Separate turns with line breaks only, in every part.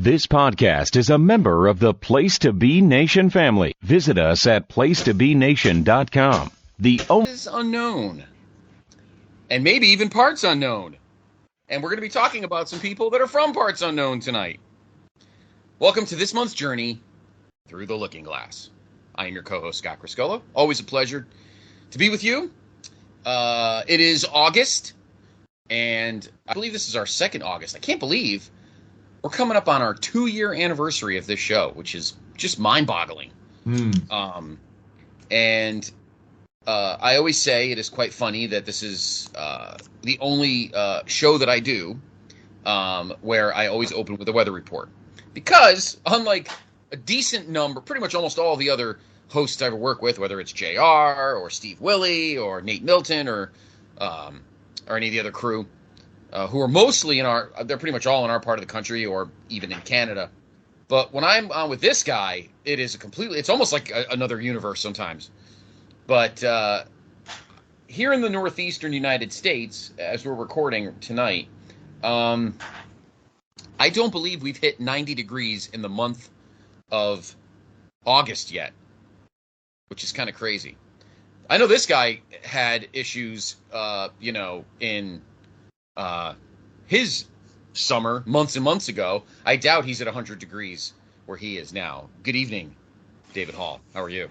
This podcast is a member of the Place to Be Nation family. Visit us at placetobenation.com. The
is unknown, and maybe even parts unknown. And we're going to be talking about some people that are from parts unknown tonight. Welcome to this month's journey through the Looking Glass. I am your co-host, Scott Criscuolo. Always a pleasure to be with you. It is August, and I believe this is our second August. I can't believe we're coming up on our 2-year anniversary of this show, which is just mind-boggling. And I always say it is quite funny that this is the only show that I do where I always open with a weather report. Because unlike a decent number, pretty much almost all the other hosts I ever work with, whether it's JR or Steve Willie or Nate Milton or any of the other crew, who are mostly they're pretty much all in our part of the country or even in Canada. But when I'm on with this guy, it's almost like another universe sometimes. But here in the northeastern United States, as we're recording tonight, I don't believe we've hit 90 degrees in the month of August yet, which is kind of crazy. I know this guy had issues, in his summer months and months ago. I doubt he's at 100 degrees where he is now. Good evening, David Hall. How are you?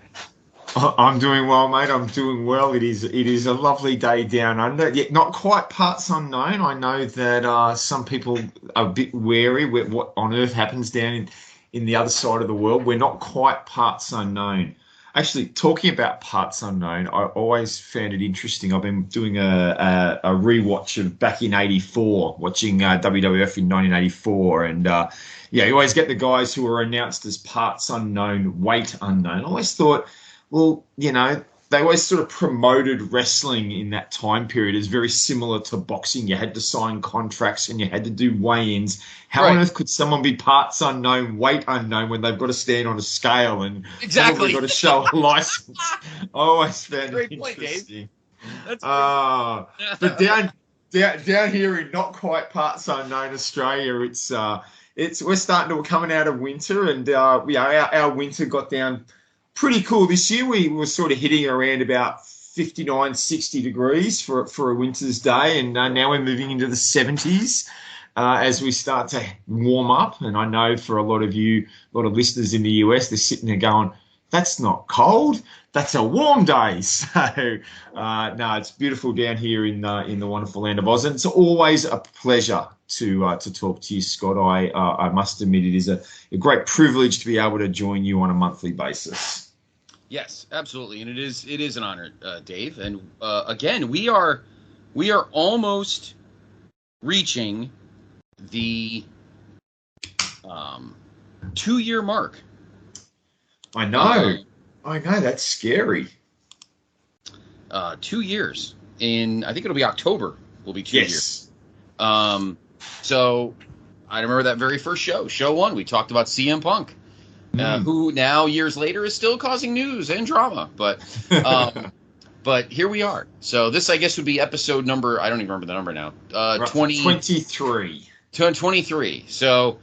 I'm doing well, mate. I'm doing well. It is a lovely day down under. Yet not quite parts unknown. I know that some people are a bit wary with what on earth happens down in the other side of the world. We're not quite parts unknown. Actually, talking about parts unknown, I always found it interesting. I've been doing a rewatch of back in '84, watching WWF in 1984, and you always get the guys who are announced as parts unknown, weight unknown. I always thought, well, they always sort of promoted wrestling in that time period as very similar to boxing. You had to sign contracts and you had to do weigh-ins. How on earth could someone be parts unknown, weight unknown when they've got to stand on a scale and probably got to show a license? I always found it interesting. That's but down here in not quite parts unknown Australia, we're starting to coming out of winter, and our winter got down pretty cool this year. We were sort of hitting around about 59, 60 degrees for a winter's day, and now we're moving into the 70s as we start to warm up. And I know for a lot of listeners in the US, they're sitting there going, that's not cold, that's a warm day. So, no, it's beautiful down here in the wonderful land of Oz, and it's always a pleasure to talk to you, Scott. I must admit it is a great privilege to be able to join you on a monthly basis.
Yes, absolutely, and it is an honor, Dave. And again, we are almost reaching the 2-year mark.
I know, that's scary.
2 years I think it'll be October. Will be 2 years. So I remember that very first show 1. We talked about CM Punk. Who now, years later, is still causing news and drama. But but here we are. So this, I guess, would be episode number, I don't even remember the number now.
23.
23. So,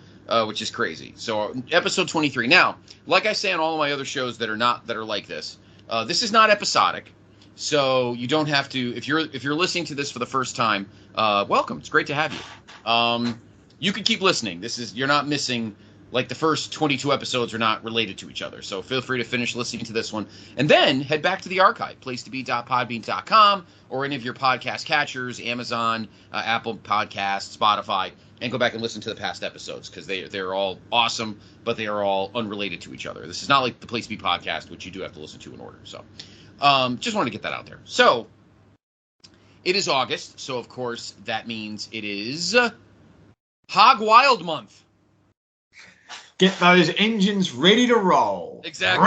which is crazy. So episode 23. Now, like I say on all of my other shows that are like this, this is not episodic. So you don't have to, if you're listening to this for the first time, welcome. It's great to have you. You can keep listening. You're not missing. Like the first 22 episodes are not related to each other. So feel free to finish listening to this one. And then head back to the archive, placetobe.podbean.com, or any of your podcast catchers, Amazon, Apple Podcasts, Spotify, and go back and listen to the past episodes, because they're all awesome, but they are all unrelated to each other. This is not like the Place to Be podcast, which you do have to listen to in order. So just wanted to get that out there. So it is August, so of course that means it is Hog Wild Month.
Get those engines ready to roll.
Exactly.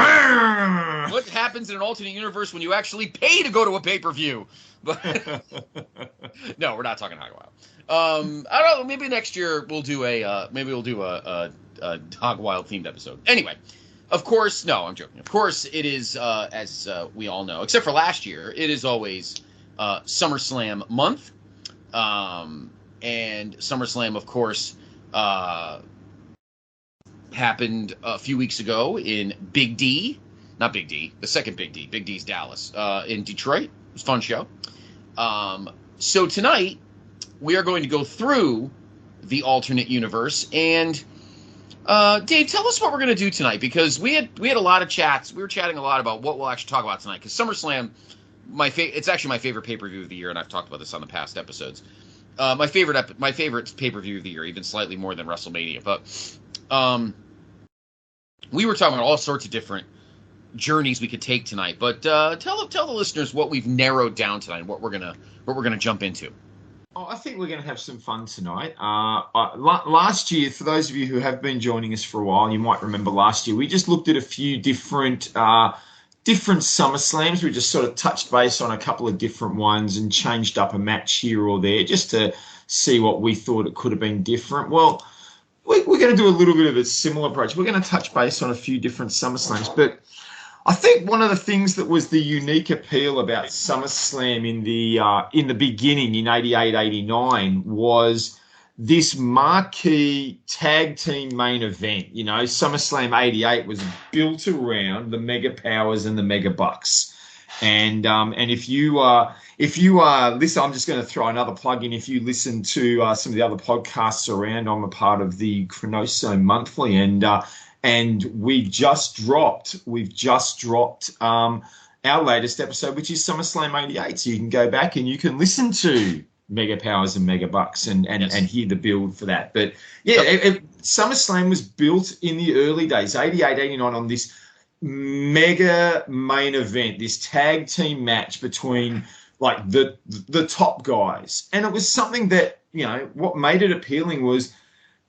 What happens in an alternate universe when you actually pay to go to a pay-per-view? But no, we're not talking Hog Wild. I don't know. Maybe next year we'll do a Hog Wild themed episode. Anyway, of course, no, I'm joking. Of course, it is as we all know, except for last year, it is always SummerSlam month, and SummerSlam, of course. happened a few weeks ago in Big D. Not Big D, the second Big D. Big D's Dallas, in Detroit. It was a fun show. So tonight, we are going to go through the alternate universe. And, Dave, tell us what we're going to do tonight, because we had a lot of chats. We were chatting a lot about what we'll actually talk about tonight, because SummerSlam, it's actually my favorite pay-per-view of the year, and I've talked about this on the past episodes. My favorite pay-per-view of the year, even slightly more than WrestleMania. But we were talking about all sorts of different journeys we could take tonight. But tell the listeners what we've narrowed down tonight, and what we're gonna jump into.
Oh, I think we're going to have some fun tonight. Last year, for those of you who have been joining us for a while, you might remember last year we just looked at a few different SummerSlams. We just sort of touched base on a couple of different ones and changed up a match here or there just to see what we thought it could have been different. Well, we're going to do a little bit of a similar approach. We're going to touch base on a few different SummerSlams, but I think one of the things that was the unique appeal about SummerSlam in the beginning in 88, 89 was this marquee tag team main event. You know, SummerSlam 88 was built around the Mega Powers and the Mega Bucks. And if you listen, I'm just going to throw another plug in. If you listen to some of the other podcasts around, I'm a part of the Chronoso Monthly, and we've just dropped our latest episode, which is SummerSlam 88. So you can go back and you can listen to Mega Powers and Mega Bucks and hear the build for that. But yeah, SummerSlam was built in the early days, 88, 89, on this mega main event, this tag team match between like the top guys. And it was something that, you know, what made it appealing was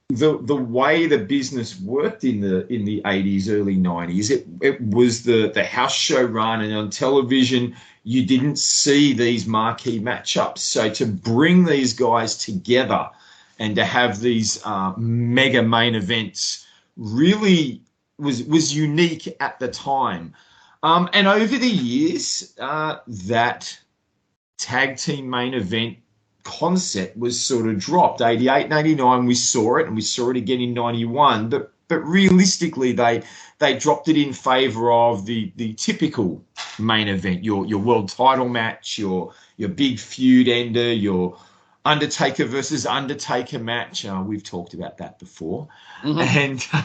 the way the business worked in the 80s, early 90s. It was the house show run, and on television you didn't see these marquee matchups. So to bring these guys together and to have these mega main events really was unique at the time. And over the years, that tag team main event concept was sort of dropped. 88 and 89 we saw it, and we saw it again in 91, but realistically they dropped it in favor of the typical main event, your world title match, your big feud ender, your Undertaker versus Undertaker match. We've talked about that before. Mm-hmm.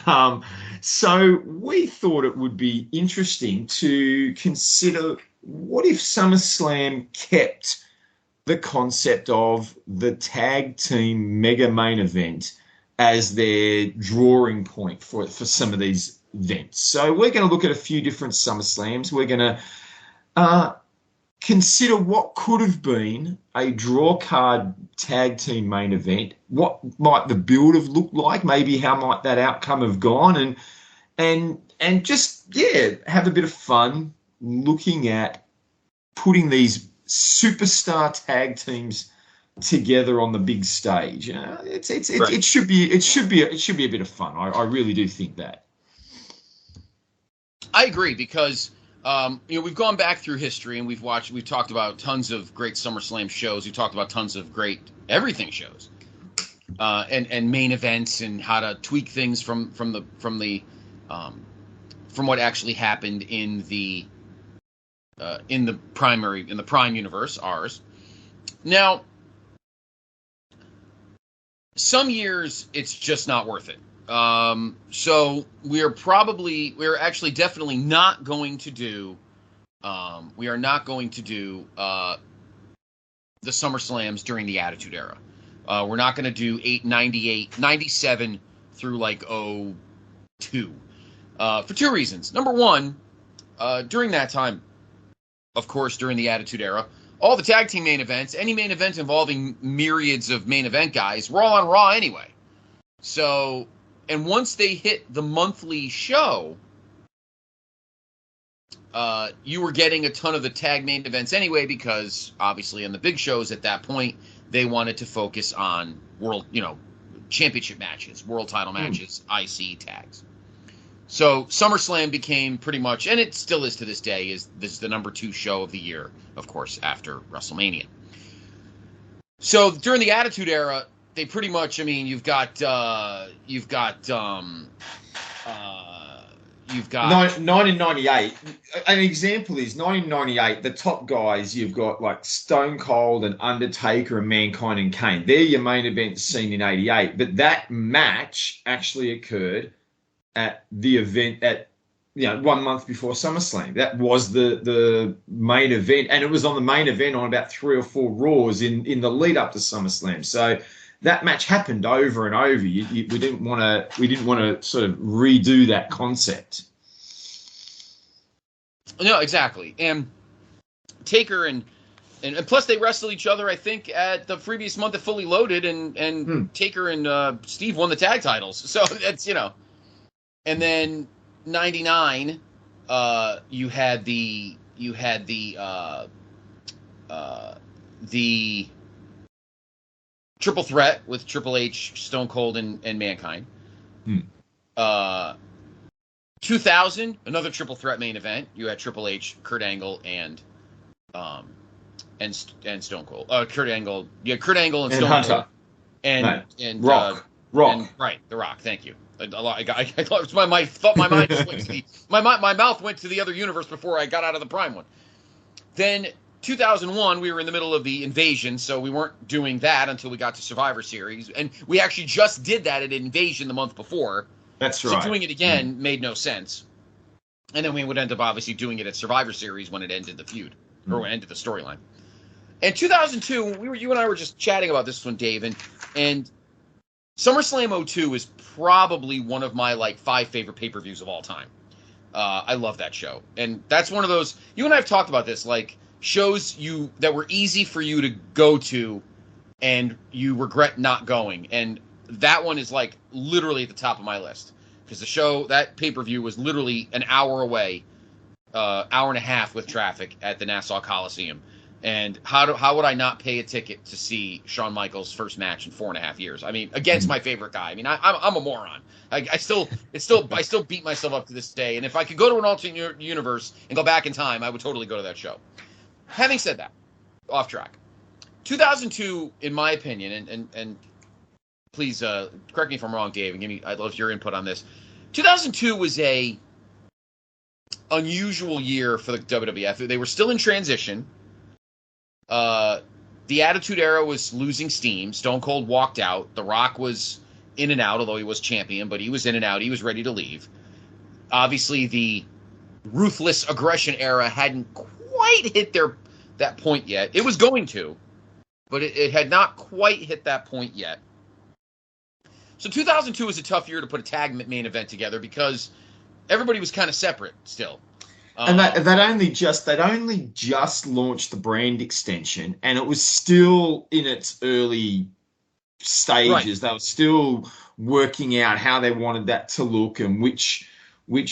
And so we thought it would be interesting to consider, what if SummerSlam kept the concept of the tag team mega main event as their drawing point for some of these events. So we're going to look at a few different SummerSlams. We're going to consider what could have been a draw card tag team main event. What might the build have looked like? Maybe how might that outcome have gone? And just, yeah, have a bit of fun looking at putting these superstar tag teams together on the big stage. It should be a bit of fun. I really do think that.
I agree, because we've gone back through history and we've talked about tons of great SummerSlam shows. We talked about tons of great everything shows, and main events, and how to tweak things from what actually happened in the prime universe, ours. Now, some years it's just not worth it. So we're actually definitely not going to do, we are not going to do the SummerSlams during the Attitude Era. We're not going to do 97 through like 02, for two reasons. Number one, during that time, of course, during the Attitude Era, all the tag team main events, any main event involving myriads of main event guys, were all on Raw anyway. So, and once they hit the monthly show, you were getting a ton of the tag main events anyway, because obviously on the big shows at that point, they wanted to focus on world, championship matches, world title matches, IC tags. So SummerSlam became pretty much, and it still is to this day, this is the number 2 show of the year, of course, after WrestleMania. So during the Attitude Era, they pretty much, you've got You've got
1998. An example is 1998. The top guys you've got like Stone Cold and Undertaker and Mankind and Kane. They're your main events seen in '88. But that match actually occurred at the event at 1 month before SummerSlam. That was the main event, and it was on the main event on about 3 or 4 Raws in the lead up to SummerSlam. So that match happened over and over. We didn't want to sort of redo that concept.
No, exactly. And Taker and plus they wrestled each other, I think, at the previous month of Fully Loaded, and Taker and Steve won the tag titles. So that's and then '99, you had the triple threat with Triple H, Stone Cold, and Mankind. 2000, another triple threat main event. You had Triple H, Kurt Angle, and Stone Cold. Kurt Angle and Stone
Hunter.
Cold, and
Rock.
And, right, The Rock. Thank you. I thought my mind just went to my mouth went to the other universe before I got out of the Prime one. Then 2001, we were in the middle of the Invasion, so we weren't doing that until we got to Survivor Series, and we actually just did that at Invasion the month before.
That's right.
So doing it again made no sense, and then we would end up obviously doing it at Survivor Series when it ended the feud or when it ended the storyline. In 2002, you and I were just chatting about this one, Dave, and SummerSlam 02 is probably one of my 5 favorite pay-per-views of all time. I love that show. And that's one of those, you and I have talked about this, shows that were easy for you to go to and you regret not going. And that one is literally at the top of my list. Because that pay-per-view was literally an hour away, hour and a half with traffic at the Nassau Coliseum. And how would I not pay a ticket to see Shawn Michaels' first match in 4.5 years? I mean, against my favorite guy. I mean, I'm a moron. I still beat myself up to this day. And if I could go to an alternate universe and go back in time, I would totally go to that show. Having said that, off track. 2002, in my opinion, and please correct me if I'm wrong, Dave, and I'd love your input on this. 2002 was a unusual year for the WWF. They were still in transition. The Attitude Era was losing steam. Stone Cold walked out. The Rock was in and out, although he was champion, but he was in and out. He was ready to leave. Obviously, the Ruthless Aggression Era hadn't quite hit that point yet. It was going to, but it had not quite hit that point yet. So 2002 was a tough year to put a tag main event together because everybody was kind of separate still.
And they'd only just launched the brand extension, and it was still in its early stages. Right. They were still working out how they wanted that to look and which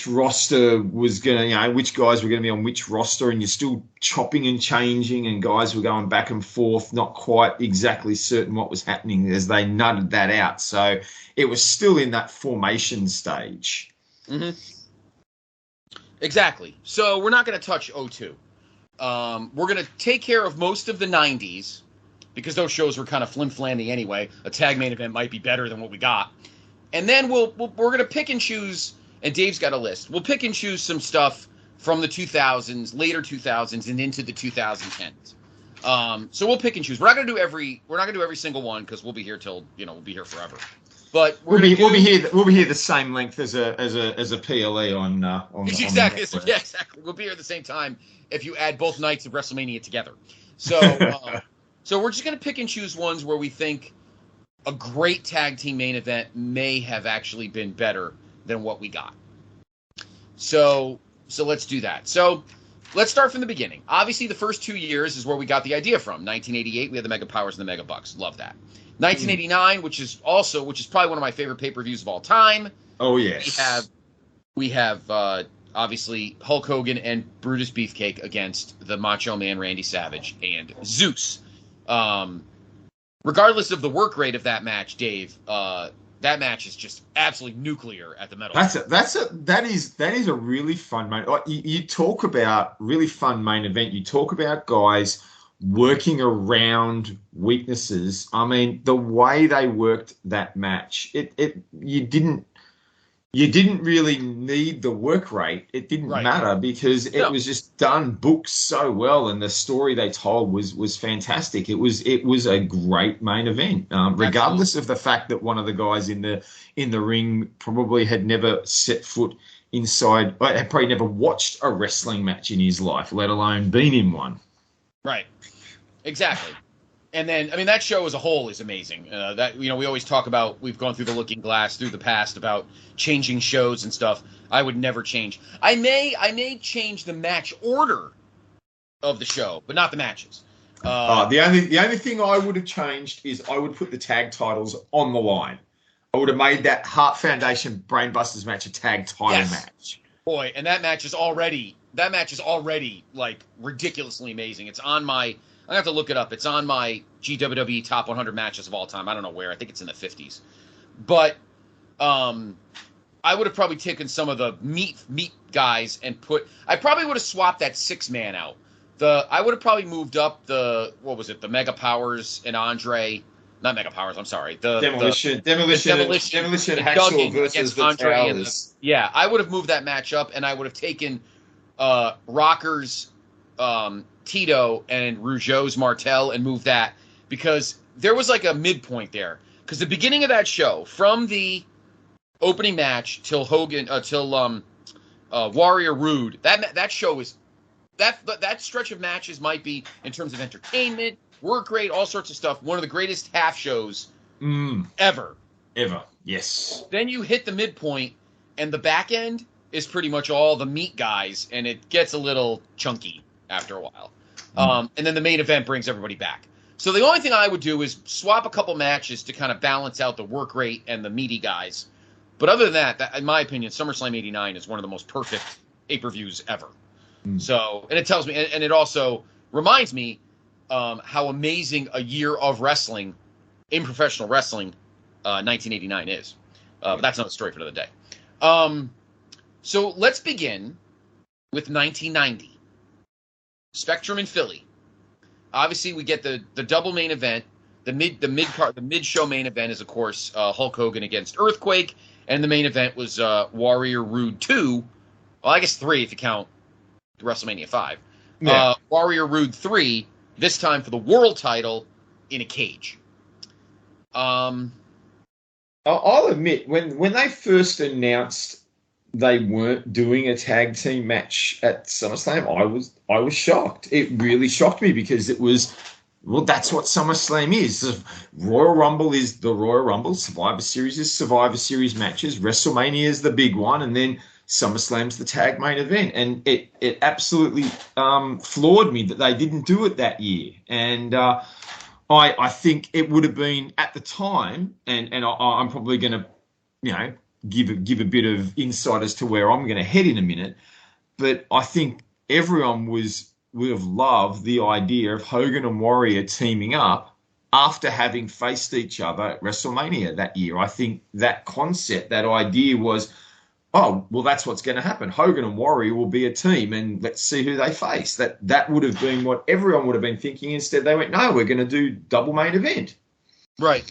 roster was going to, which guys were going to be on which roster, and you're still chopping and changing, and guys were going back and forth, not quite exactly certain what was happening as they nutted that out. So it was still in that formation stage.
Mm-hmm. Exactly. So we're not going to touch 02. We're going to take care of most of the 90s because those shows were kind of flim-flammy anyway. A tag main event might be better than what we got. And then we're going to pick and choose, and Dave's got a list. We'll pick and choose some stuff from the 2000s, later 2000s, and into the 2010s. So we'll pick and choose. We're not going to do every single one because we'll be here till, we'll be here forever. But
we'll be here the same length as a PLE on
exactly. Yeah, exactly. We'll be here at the same time if you add both nights of WrestleMania together. So so we're just gonna pick and choose ones where we think a great tag team main event may have actually been better than what we got. So let's do that. So let's start from the beginning. Obviously, the first 2 years is where we got the idea from. 1988, we had the Mega Powers and the Mega Bucks. Love that. 1989, which is probably one of my favorite pay-per-views of all time.
Oh yes.
We have obviously Hulk Hogan and Brutus Beefcake against the Macho Man Randy Savage and Zeus. Regardless of the work rate of that match, Dave, that match is just absolutely nuclear at the Metal.
That is a really fun main. You talk about really fun main event. You talk about guys working around weaknesses. I mean, the way they worked that match, you didn't you didn't really need the work rate. It didn't
Right.
matter because it
No.
was just done, booked so well, and the story they told was fantastic. It was a great main event,
Absolutely.
regardless of the fact that one of the guys in the ring probably had never set foot inside, had probably never watched a wrestling match in his life, let alone been in one.
Right. Exactly. And then, I mean, that show as a whole is amazing. That we always talk about. We've gone through the looking glass through the past about changing shows and stuff. I would never change. I may change the match order of the show, but not the matches.
The only thing I would have changed is I would put the tag titles on the line. I would have made that Heart Foundation Brainbusters match a tag title
Yes,
match.
boy, and that match is already like ridiculously amazing. It's on my. I have to look it up. It's on my GWWE Top 100 matches of all time. I don't know where. I think it's in the 50s. But I would have probably taken some of the meat guys and put. I probably would have swapped that 6-man out. I would have probably moved up the the Mega Powers and Andre, not Mega Powers. I'm sorry,
Demolition,
the
Hacksaw
Duggan
versus
against
the
Andre
Towers.
yeah. I would have moved that match up, and I would have taken Rockers, Tito, and Rougeau's Martel and moved that because there was like a midpoint there. Because the beginning of that show, from the opening match till Warrior Rude, that show is that stretch of matches might be, in terms of entertainment, work rate, all sorts of stuff, one of the greatest half shows ever.
Ever, yes.
Then you hit the midpoint, and the back end is pretty much all the meat guys, and it gets a little chunky after a while. And then the main event brings everybody back. So the only thing I would do is swap a couple matches to kind of balance out the work rate and the meaty guys. But other than that, in my opinion, SummerSlam '89 is one of the most perfect pay-per-views ever. So, and it tells me, and it also reminds me how amazing a year of wrestling, in professional wrestling, 1989 is. But that's another story for another day. So let's begin with 1990. Spectrum in Philly. Obviously, we get the double main event. The mid show main event is, of course, Hulk Hogan against Earthquake, and the main event was Warrior Rude 2. Well, I guess 3 if you count WrestleMania 5.
Yeah.
Warrior Rude 3, this time for the world title in a cage.
I'll admit, when they first announced they weren't doing a tag team match at SummerSlam, I was shocked. It really shocked me because it was, well, that's what SummerSlam is. The Royal Rumble is the Royal Rumble. Survivor Series is Survivor Series matches. WrestleMania is the big one, and then SummerSlam's the tag main event. And it absolutely floored me that they didn't do it that year. And I think it would have been at the time, and I'm probably going to, give a bit of insight as to where I'm going to head in a minute. But I think everyone would have loved the idea of Hogan and Warrior teaming up after having faced each other at WrestleMania that year. I think that concept, that idea was, oh, well, that's what's going to happen. Hogan and Warrior will be a team, and let's see who they face. That would have been what everyone would have been thinking. Instead, they went, no, we're going to do double main event.
Right.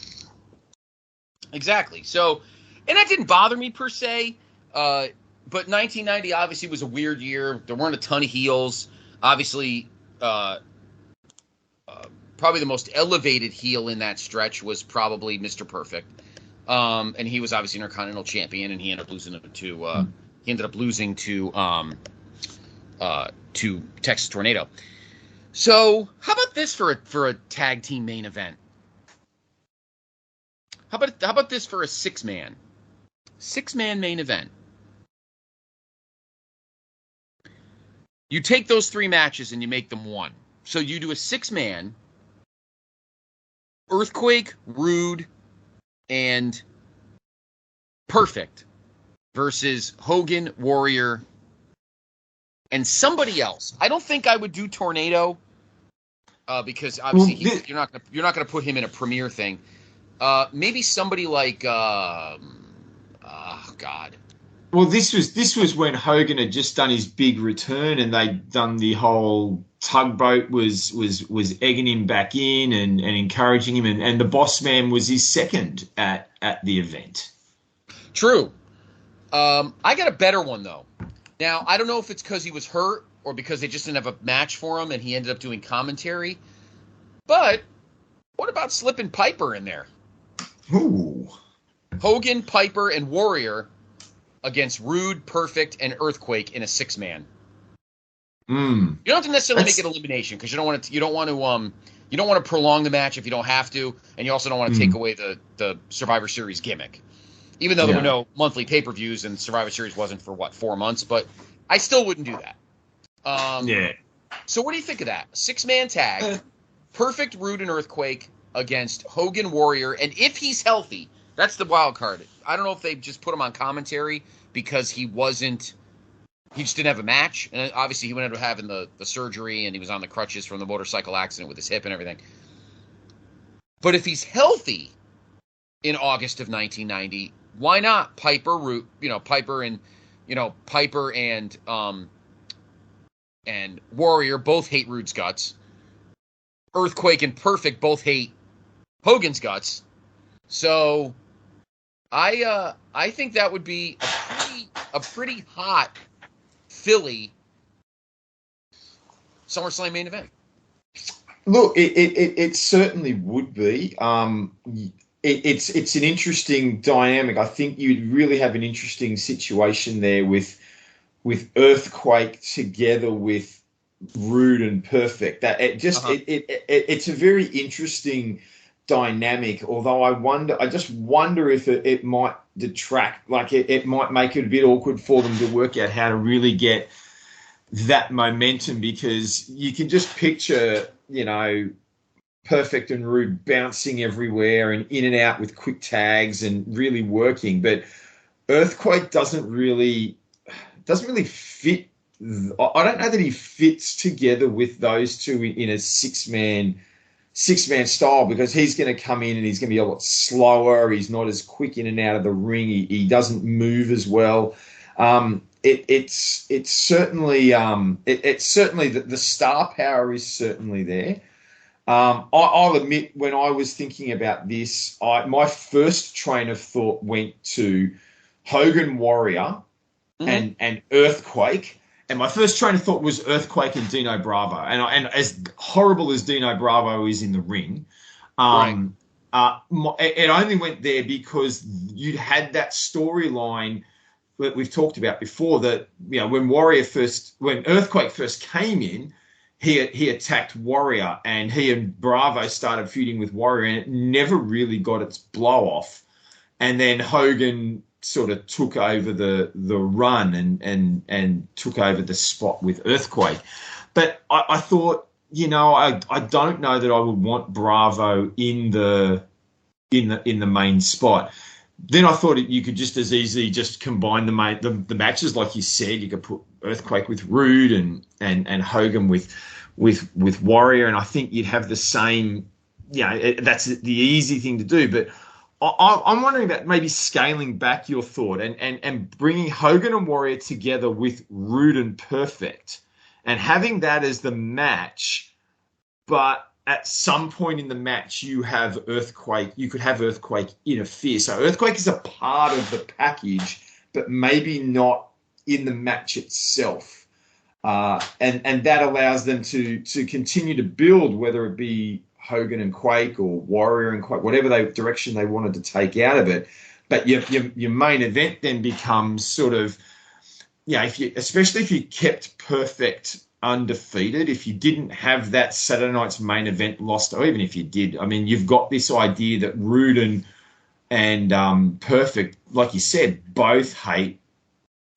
Exactly. So, and that didn't bother me per se, but 1990 obviously was a weird year. There weren't a ton of heels. Obviously, probably the most elevated heel in that stretch was probably Mr. Perfect. And he was obviously Intercontinental Champion, and he ended up losing to Texas Tornado. So, how about this for a tag team main event? How about this for a 6-man main event? You take those 3 matches and you make them one. So you do a 6-man, Earthquake, Rude, and Perfect versus Hogan, Warrior, and somebody else. I don't think I would do Tornado because obviously you're not gonna put him in a premiere thing. Maybe somebody like God.
Well, this was when Hogan had just done his big return, and they'd done the whole Tugboat was egging him back in and encouraging him, and the Boss Man was his second at the event.
True. I got a better one, though. Now, I don't know if it's because he was hurt or because they just didn't have a match for him and he ended up doing commentary. But what about slipping Piper in there?
Ooh.
Hogan, Piper, and Warrior against Rude, Perfect, and Earthquake in a 6-man. You don't have to necessarily make it elimination because you don't want to prolong the match if you don't have to, and you also don't want to take away the Survivor Series gimmick. Even though there were no monthly pay-per-views and Survivor Series wasn't for 4 months, but I still wouldn't do that. So what do you think of that? 6-man tag, Perfect, Rude, and Earthquake against Hogan, Warrior, and if he's healthy, that's the wild card. I don't know if they just put him on commentary because he just didn't have a match, and obviously he ended up having the surgery, and he was on the crutches from the motorcycle accident with his hip and everything. But if he's healthy in August of 1990, why not Piper and Warrior both hate Rude's guts. Earthquake and Perfect both hate Hogan's guts. So I think that would be a pretty hot Philly SummerSlam main event.
Look, it certainly would be. It's an interesting dynamic. I think you'd really have an interesting situation there with Earthquake together with Rude and Perfect. That it's a very interesting dynamic. Although I just wonder if it might detract, like it might make it a bit awkward for them to work out how to really get that momentum, because you can just picture, Perfect and Rude bouncing everywhere and in and out with quick tags and really working, but Earthquake doesn't really fit. I don't know that he fits together with those two in a six-man style, because he's going to come in and he's going to be a lot slower. He's not as quick in and out of the ring. He doesn't move as well. It's certainly the star power is certainly there. I'll admit, when I was thinking about this, my first train of thought went to Hogan, Warrior, and Earthquake. And my first train of thought was Earthquake and Dino Bravo. And as horrible as Dino Bravo is in the ring, it only went there because you'd had that storyline that we've talked about before, that when Earthquake first came in, he attacked Warrior, and he and Bravo started feuding with Warrior, and it never really got its blow off. And then Hogan sort of took over the run and took over the spot with Earthquake. But I thought, I don't know that I would want Bravo in the main spot. Then I thought you could just as easily just combine the matches, like you said. You could put Earthquake with Rude and Hogan with Warrior, and I think you'd have the same. That's the easy thing to do. But I'm wondering about maybe scaling back your thought and bringing Hogan and Warrior together with Rude and Perfect, and having that as the match, but at some point in the match, you have Earthquake. You could have Earthquake interfere. So Earthquake is a part of the package, but maybe not in the match itself. And that allows them to continue to build, whether it be Hogan and Quake or Warrior and Quake, whatever direction they wanted to take out of it. But your main event then becomes sort of, especially if you kept Perfect undefeated, if you didn't have that Saturday night's main event lost, or even if you did, I mean, you've got this idea that Rude and Perfect, like you said, both hate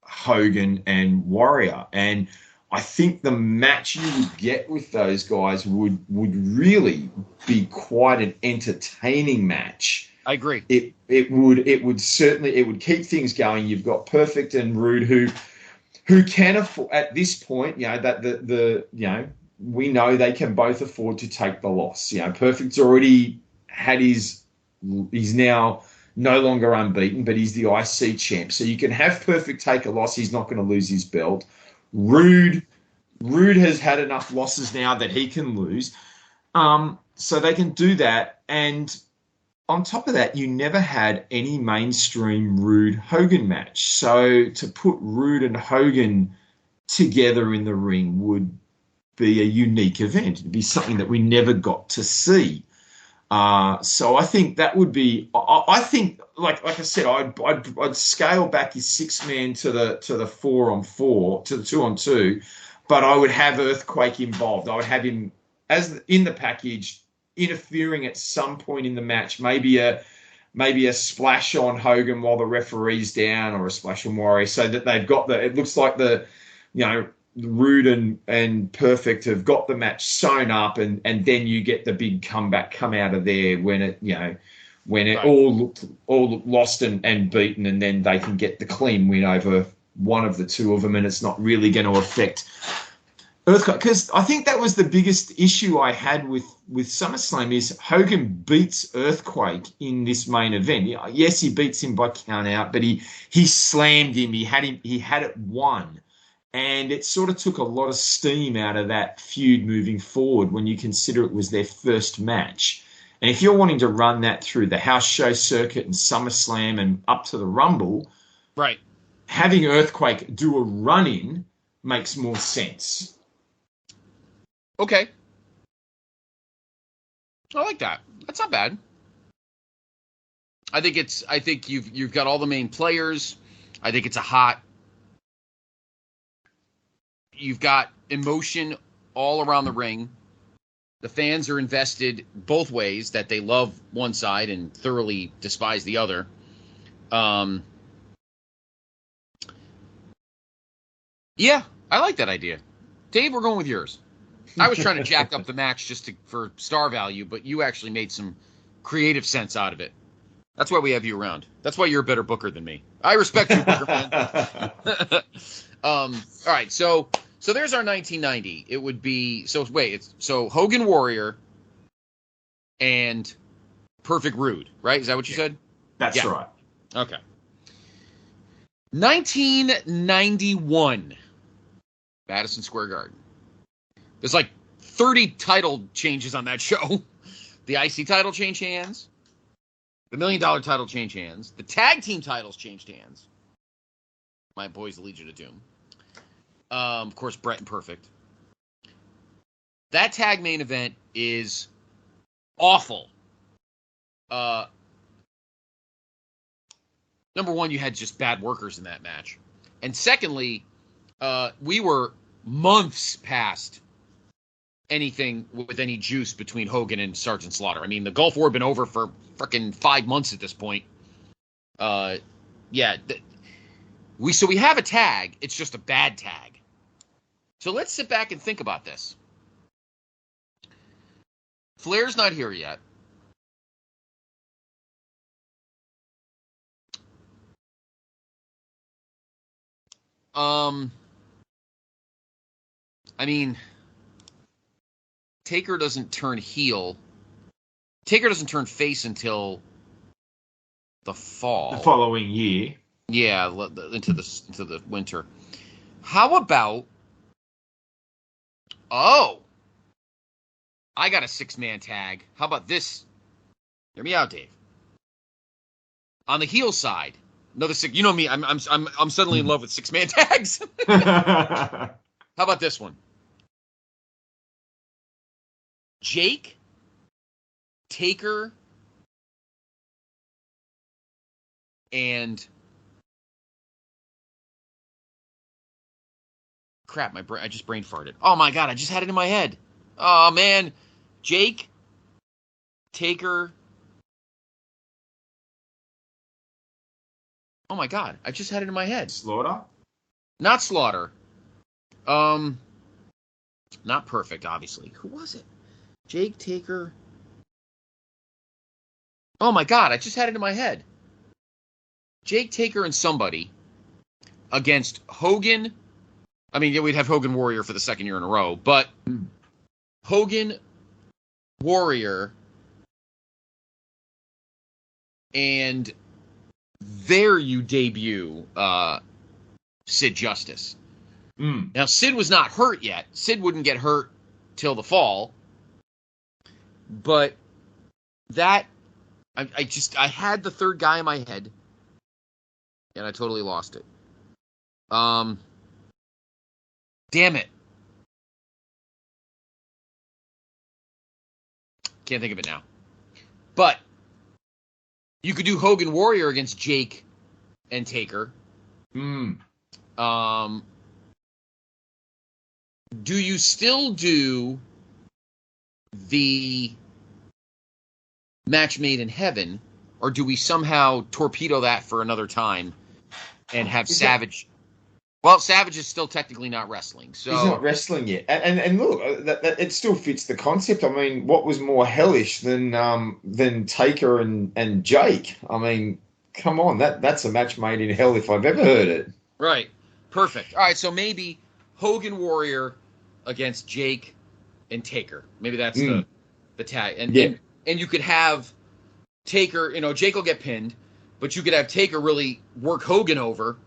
Hogan and Warrior, and I think the match you would get with those guys would really be quite an entertaining match.
I agree.
It would keep things going. You've got Perfect and Rude who can afford at this point, we know they can both afford to take the loss. Perfect's already had he's now no longer unbeaten, but he's the IC champ. So you can have Perfect take a loss. He's not going to lose his belt. Rude has had enough losses now that he can lose. So they can do that. And on top of that, you never had any mainstream Rude Hogan match. So to put Rude and Hogan together in the ring would be a unique event. It'd be something that we never got to see. So I think that would be. I think, like I said, I'd scale back his 6-man to the 4-on-4 to the 2-on-2, but I would have Earthquake involved. I would have him as in the package, interfering at some point in the match. Maybe a splash on Hogan while the referee's down, or a splash on Warrior, so that they've got it looks like Rude and Perfect have got the match sewn up, and then you get the big comeback come out of there when it
Right.
all looked lost and beaten, and then they can get the clean win over one of the two of them, and it's not really going to affect Earthquake. Because I think that was the biggest issue I had with SummerSlam, is Hogan beats Earthquake in this main event. Yes, he beats him by count out, but he slammed him. He had it won. And it sort of took a lot of steam out of that feud moving forward when you consider it was their first match. And if you're wanting to run that through the house show circuit and SummerSlam and up to the Rumble,
Right.
having Earthquake do a run-in makes more sense.
Okay. I like that. That's not bad. I think you've got all the main players. I think it's a hot. You've got emotion all around the ring. The fans are invested both ways, that they love one side and thoroughly despise the other. Yeah, I like that idea. Dave, we're going with yours. I was trying to jack up the match just for star value, but you actually made some creative sense out of it. That's why we have you around. That's why you're a better booker than me. I respect you, Booker man. All right, so there's our 1990. It would be so Hogan Warrior and Perfect Rude, right? Is that what you said?
That's right.
Okay. 1991, Madison Square Garden. There's like 30 title changes on that show. The IC title changed hands. The $1 Million title changed hands. The tag team titles changed hands. My boys, the Legion of Doom. Of course, Brett and Perfect. That tag main event is awful. Number one, you had just bad workers in that match. And secondly, we were months past anything with any juice between Hogan and Sergeant Slaughter. I mean, the Gulf War had been over for freaking 5 months at this point. We have a tag. It's just a bad tag. So let's sit back and think about this. Flair's not here yet. I mean, Taker doesn't turn heel. Taker doesn't turn face until the fall.
The following year.
Yeah, into the winter. How about? Oh, I got a 6-man tag. How about this? Hear me out, Dave. On the heel side, another six. You know me. I'm suddenly in love with 6-man tags. How about this one? Jake, Taker, and crap, I just brain farted. Oh my god, I just had it in my head. Oh man, Jake, Taker. Oh my god, I just had it in my head.
Slaughter?
Not Slaughter. Not Perfect, obviously. Who was it? Jake, Taker. Oh my god, I just had it in my head. Jake, Taker, and somebody against Hogan. I mean, yeah, we'd have Hogan Warrior for the second year in a row, but Hogan Warrior, and there you debut Sid Justice. Now, Sid was not hurt yet. Sid wouldn't get hurt till the fall, but that I had the third guy in my head, and I totally lost it. Damn it. Can't think of it now. But you could do Hogan Warrior against Jake and Taker.
Hmm.
Do you still do the match made in heaven, or do we somehow torpedo that for another time and have Savage? Well, Savage is still technically not wrestling, so
he's not wrestling yet. And look, that it still fits the concept. I mean, what was more hellish than Taker and Jake? I mean, come on, that's a match made in hell if I've ever heard it.
Right, perfect. All right, so maybe Hogan Warrior against Jake and Taker. Maybe that's the tag, and you could have Taker. Jake will get pinned, but you could have Taker really work Hogan over.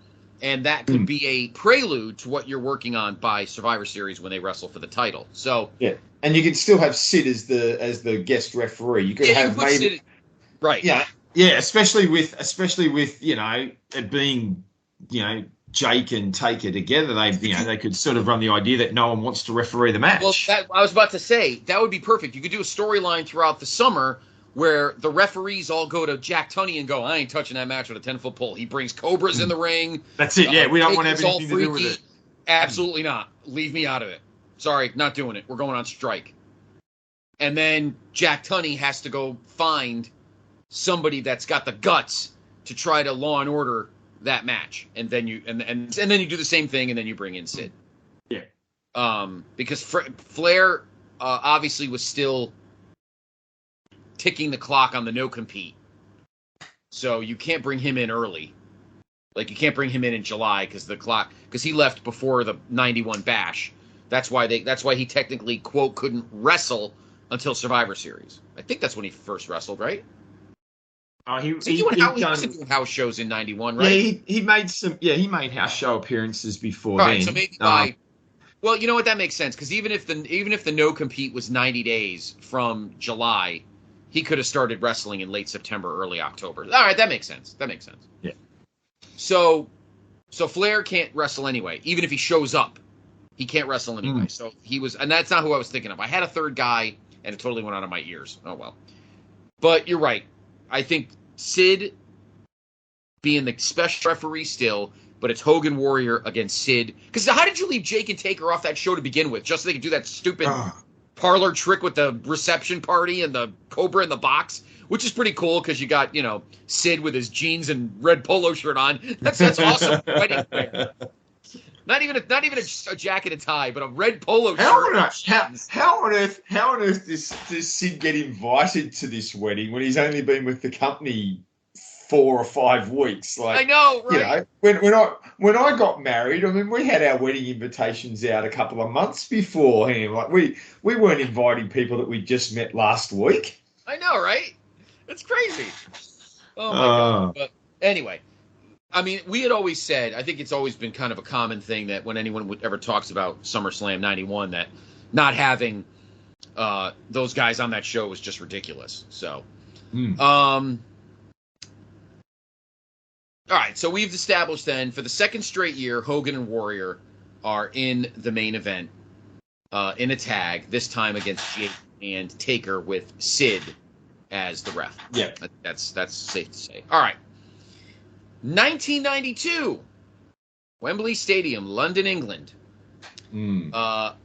And that could be a prelude to what you're working on by Survivor Series when they wrestle for the title. So
yeah, and you could still have Sid as the guest referee. You could have maybe
Sid, right.
Yeah, especially with it being Jake and Taker together. They could sort of run the idea that no one wants to referee the match.
Well, I was about to say that would be perfect. You could do a storyline throughout the summer where the referees all go to Jack Tunney and go, I ain't touching that match with a 10-foot pole. He brings cobras in the ring.
That's it, yeah. We don't want to have anything to do with it.
Absolutely not. Leave me out of it. Sorry, not doing it. We're going on strike. And then Jack Tunney has to go find somebody that's got the guts to try to Law and Order that match. And then you and then you do the same thing, and then you bring in Sid.
Yeah.
Because Flair obviously was still ticking the clock on the no-compete. So you can't bring him in early. Like, you can't bring him in July because he left before the 91 Bash. That's why he technically, quote, couldn't wrestle until Survivor Series. I think that's when he first wrestled, right?
He
was doing house shows in 91, right?
Yeah, he made house show appearances before
then.
Right,
so maybe well, you know what, that makes sense, because even if the no-compete was 90 days from July, he could have started wrestling in late September, early October. All right, that makes sense.
Yeah.
So Flair can't wrestle anyway. Even if he shows up, he can't wrestle anyway. So and that's not who I was thinking of. I had a third guy, and it totally went out of my ears. Oh, well. But you're right. I think Sid being the special referee still, but it's Hogan Warrior against Sid. Because how did you leave Jake and Taker off that show to begin with? Just so they could do that stupid parlor trick with the reception party and the Cobra in the box, which is pretty cool because you got, Sid with his jeans and red polo shirt on. That's awesome. Wedding wear. Not even a jacket and tie, but a red polo shirt.
How on earth does Sid get invited to this wedding when he's only been with the company 4 or 5 weeks? Like,
I know, right?
When I got married, I mean, we had our wedding invitations out a couple of months beforehand. Like, we weren't inviting people that we just met last week.
I know, right? It's crazy. Oh my God! But anyway, I mean, we had always said, I think it's always been kind of a common thing that when anyone ever talks about SummerSlam 91, that not having those guys on that show was just ridiculous. So, all right, so we've established then for the second straight year, Hogan and Warrior are in the main event in a tag, this time against Jake and Taker with Sid as the ref.
Yeah.
That's safe to say. All right. 1992, Wembley Stadium, London, England.
Now,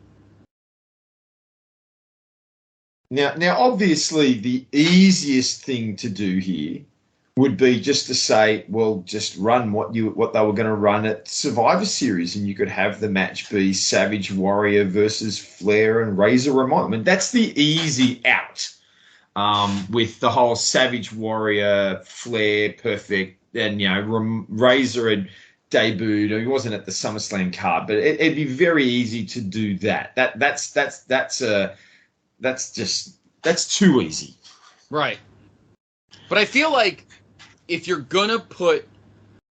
obviously, the easiest thing to do here would be just to say, well, just run what they were going to run at Survivor Series, and you could have the match be Savage Warrior versus Flair and Razor Ramon. I mean, that's the easy out with the whole Savage Warrior, Flair, perfect, and Razor had debuted. He wasn't at the SummerSlam card, but it'd be very easy to do that. That's too easy,
right? But I feel like if you're going to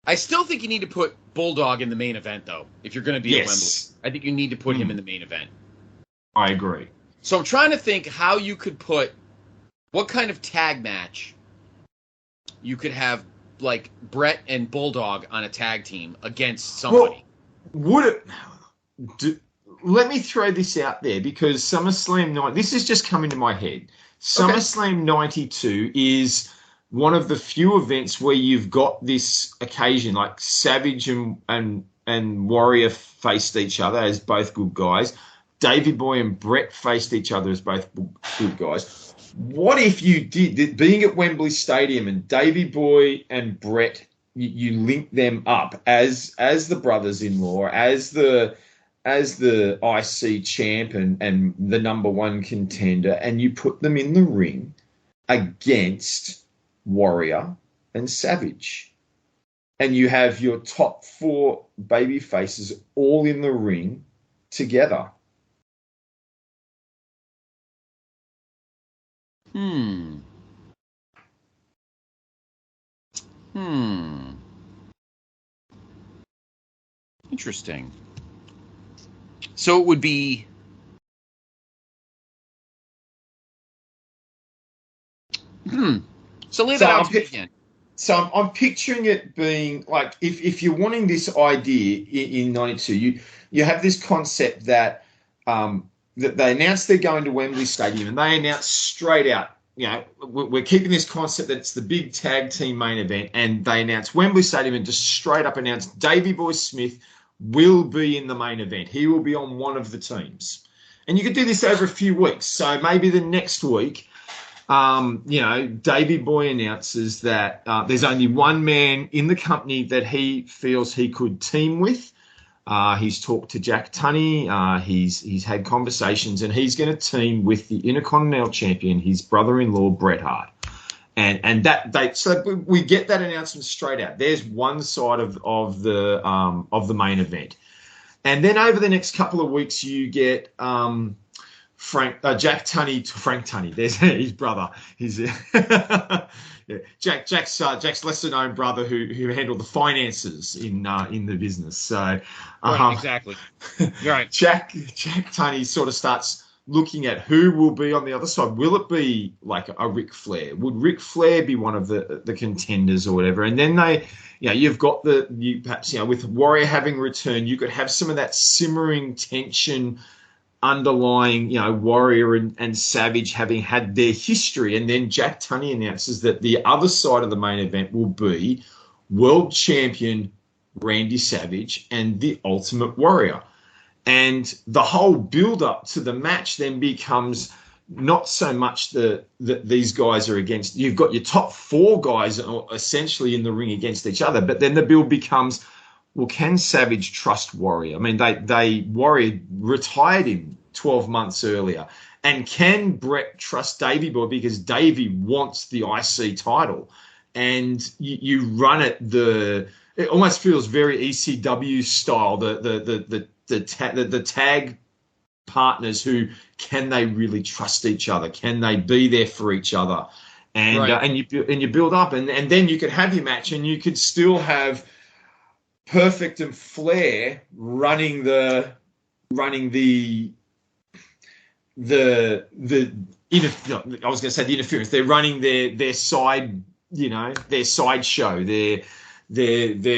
I still think you need to put Bulldog in the main event, though, if you're going to be at Wembley. I think you need to put him in the main event.
I agree.
So I'm trying to think how you could what kind of tag match you could have like Brett and Bulldog on a tag team against somebody.
Well, would it? Let me throw this out there because SummerSlam 9. This is just coming to my head. SummerSlam 92 is one of the few events where you've got this occasion, like Savage and Warrior faced each other as both good guys. Davey Boy and Brett faced each other as both good guys. What if you did, being at Wembley Stadium and Davey Boy and Brett, you link them up as the brothers-in-law, as the IC champ and the number one contender, and you put them in the ring against Warrior and Savage. And you have your top 4 baby faces all in the ring together.
Interesting. So it would be... So lay that out to me again.
So I'm picturing it being like, if you're wanting this idea in 92, you have this concept that that they announced they're going to Wembley Stadium, and they announced straight out, we're keeping this concept that it's the big tag team main event, and they announced Wembley Stadium and just straight up announced Davey Boy Smith will be in the main event. He will be on one of the teams. And you could do this over a few weeks. So maybe the next week, Davey Boy announces that there's only one man in the company that he feels he could team with. He's talked to Jack Tunney. He's had conversations, and he's going to team with the Intercontinental Champion, his brother-in-law Bret Hart. And so we get that announcement straight out. There's one side of the main event, and then over the next couple of weeks, you get Frank Tunney. There's his brother. Jack's lesser known brother who handled the finances in the business. So
right, exactly. Right.
Jack Tunney sort of starts looking at who will be on the other side. Will it be like a Ric Flair? Would Ric Flair be one of the contenders or whatever? And then you've got perhaps with Warrior having returned, you could have some of that simmering tension underlying, Warrior and Savage having had their history. And then Jack Tunney announces that the other side of the main event will be world champion Randy Savage and the Ultimate Warrior. And the whole build-up to the match then becomes not so much that these guys are against. You've got your top 4 guys essentially in the ring against each other, but then the build becomes, well, can Savage trust Warrior? I mean, Warrior retired him 12 months earlier. And can Brett trust Davey Boy because Davey wants the IC title? And you run it it almost feels very ECW style, the tag partners who, can they really trust each other? Can they be there for each other? And
right.
And you build up, and then you could have your match, and you could still have Perfect and Flair running the I was going to say the interference. They're running their side, their side show, their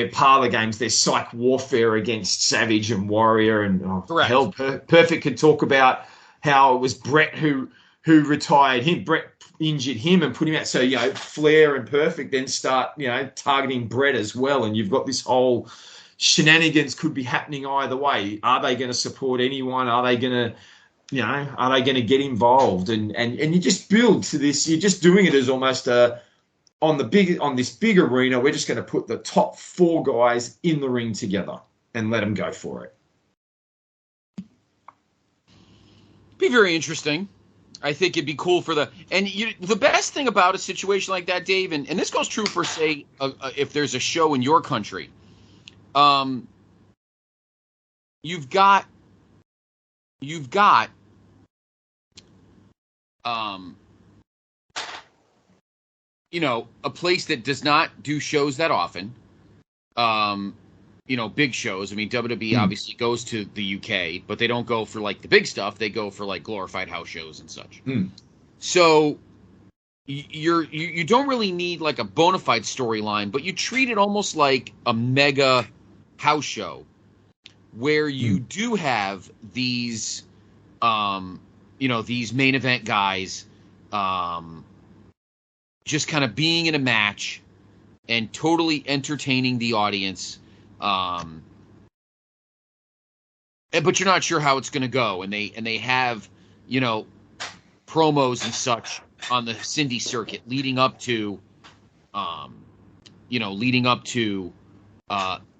parlor games, their psych warfare against Savage and Warrior, and hell, Perfect could talk about how it was Brett who retired him. Brett injured him and put him out. So Flair and Perfect then start targeting Brett as well, and you've got this whole shenanigans could be happening either way. Are they going to support anyone? Are they going to get involved? And you just build to this. You're just doing it as almost on this big arena. We're just going to put the top 4 guys in the ring together and let them go for it.
Be very interesting. I think it'd be cool the best thing about a situation like that, Dave, and this goes true for, say, if there's a show in your country, you've got a place that does not do shows that often, big shows. I mean, WWE obviously goes to the UK, but they don't go for like the big stuff. They go for like glorified house shows and such. So you don't really need like a bona fide storyline, but you treat it almost like a mega house show where you do have these these main event guys just kind of being in a match and totally entertaining the audience. But you're not sure how it's going to go, and they have promos and such on the Cindy circuit leading up to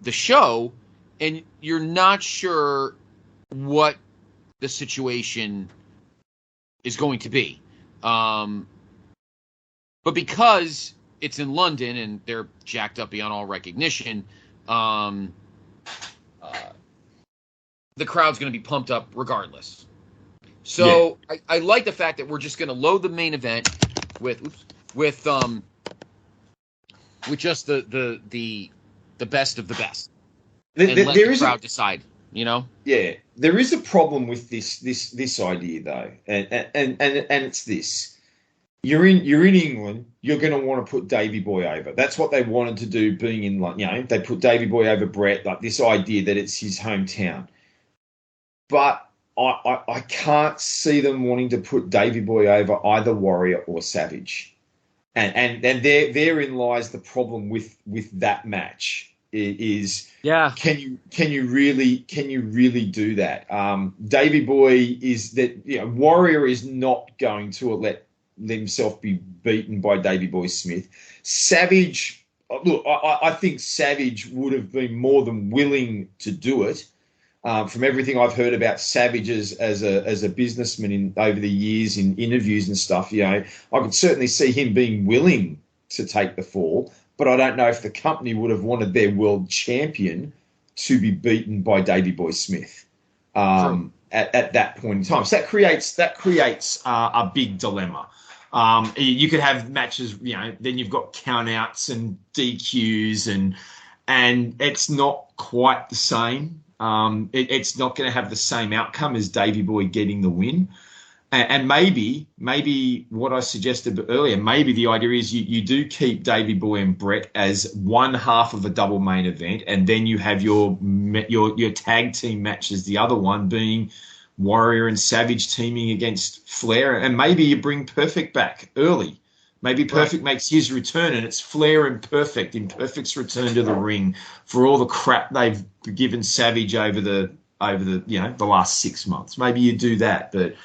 the show, and you're not sure what the situation is going to be. But because it's in London and they're jacked up beyond all recognition, the crowd's going to be pumped up regardless. So yeah. I like the fact that we're just going to load the main event with just the best of the best, and let the crowd decide.
Yeah, there is a problem with this idea though, and it's this. You're in England. You're going to want to put Davey Boy over. That's what they wanted to do. Being in, they put Davey Boy over Brett. Like this idea that it's his hometown. But I can't see them wanting to put Davey Boy over either Warrior or Savage, and therein lies the problem with that match. Is can you really do that? Davey Boy is that Warrior is not going to let himself be beaten by Davey Boy Smith. Savage, look, I think Savage would have been more than willing to do it. From everything I've heard about Savage as a businessman over the years in interviews and stuff, I could certainly see him being willing to take the fall, but I don't know if the company would have wanted their world champion to be beaten by Davey Boy Smith at that point in time. So that creates a big dilemma. You could have matches, then you've got countouts and DQs, and it's not quite the same. It's not going to have the same outcome as Davey Boy getting the win. And maybe what I suggested earlier, maybe the idea is you do keep Davey Boy and Brett as one half of a double main event, and then you have your tag team matches, the other one being Warrior and Savage teaming against Flair, and maybe you bring Perfect back early. Maybe Perfect makes his return, and it's Flair and Perfect in Perfect's return to the ring for all the crap they've given Savage over the last 6 months. Maybe you do that, but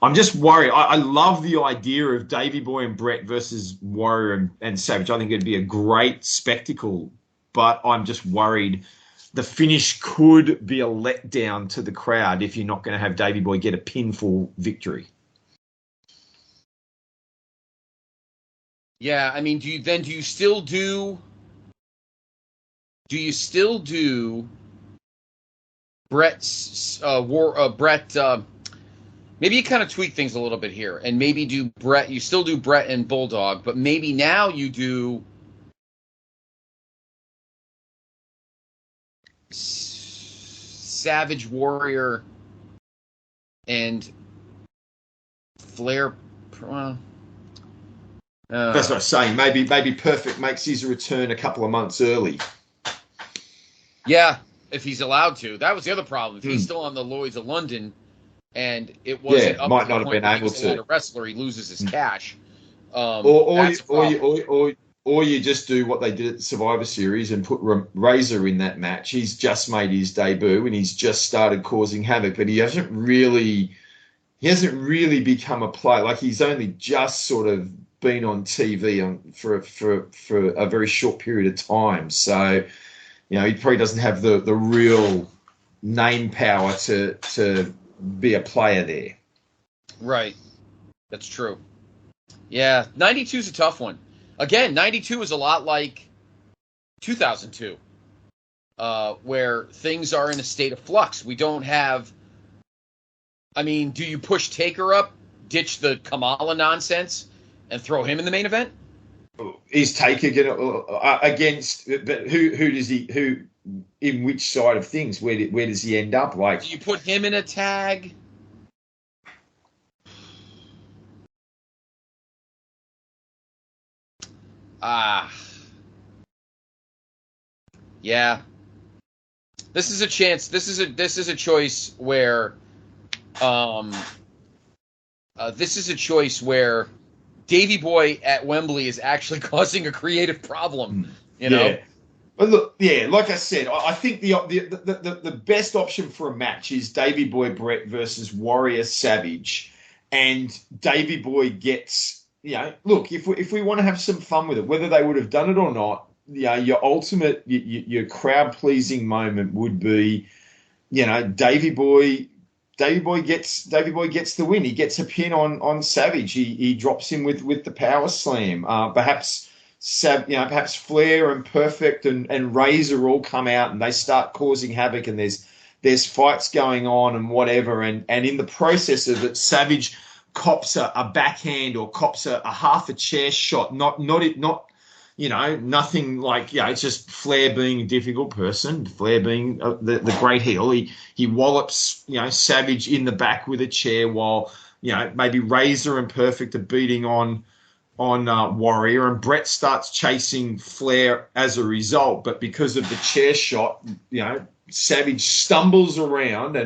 I'm just worried. I love the idea of Davey Boy and Brett versus Warrior and Savage. I think it'd be a great spectacle, but I'm just worried the finish could be a letdown to the crowd if you're not going to have Davey Boy get a pinfall victory.
Yeah, I mean, do you still do Brett's Brett? Maybe you kind of tweak things a little bit here, and maybe do Brett. You still do Brett and Bulldog, but maybe now you do Savage, Warrior, and Flair.
That's what I'm saying. Maybe Perfect makes his return a couple of months early.
Yeah, if he's allowed to. That was the other problem. If he's still on the Lloyd's of London, and it wasn't up
might
to the
not have
point
been
where
able
he was
to.
a wrestler, he loses his cash.
Or you just do what they did at the Survivor Series and put Razor in that match. He's just made his debut and he's just started causing havoc, but he hasn't really become a player. Like he's only just sort of been on TV for a very short period of time. So, he probably doesn't have the real name power to be a player there.
Right. That's true. Yeah, 92 is a tough one. Again, 92 is a lot like 2002, where things are in a state of flux. We don't have... I mean, do you push Taker up, ditch the Kamala nonsense, and throw him in the main event?
Is Taker against? But who does he? Who in which side of things? Where does he end up? Like,
do you put him in a tag? Yeah. This is a chance. This is a choice where, this is a choice where Davey Boy at Wembley is actually causing a creative problem. You know.
Yeah. But look, yeah, like I said, I think the best option for a match is Davey Boy Brett versus Warrior Savage, and Davey Boy gets, look, if we want to have some fun with it, whether they would have done it or not, your ultimate, your crowd pleasing moment would be, Davey Boy gets the win. He gets a pin on Savage. He drops him with the power slam. Perhaps Flair and Perfect and Razor all come out and they start causing havoc, and there's fights going on and whatever, and in the process of it, Savage cops a backhand or cops a half a chair shot. Nothing like, it's just Flair being a difficult person, Flair being the great heel. He wallops, Savage in the back with a chair while, maybe Razor and Perfect are beating on Warrior, and Brett starts chasing Flair as a result. But because of the chair shot, Savage stumbles around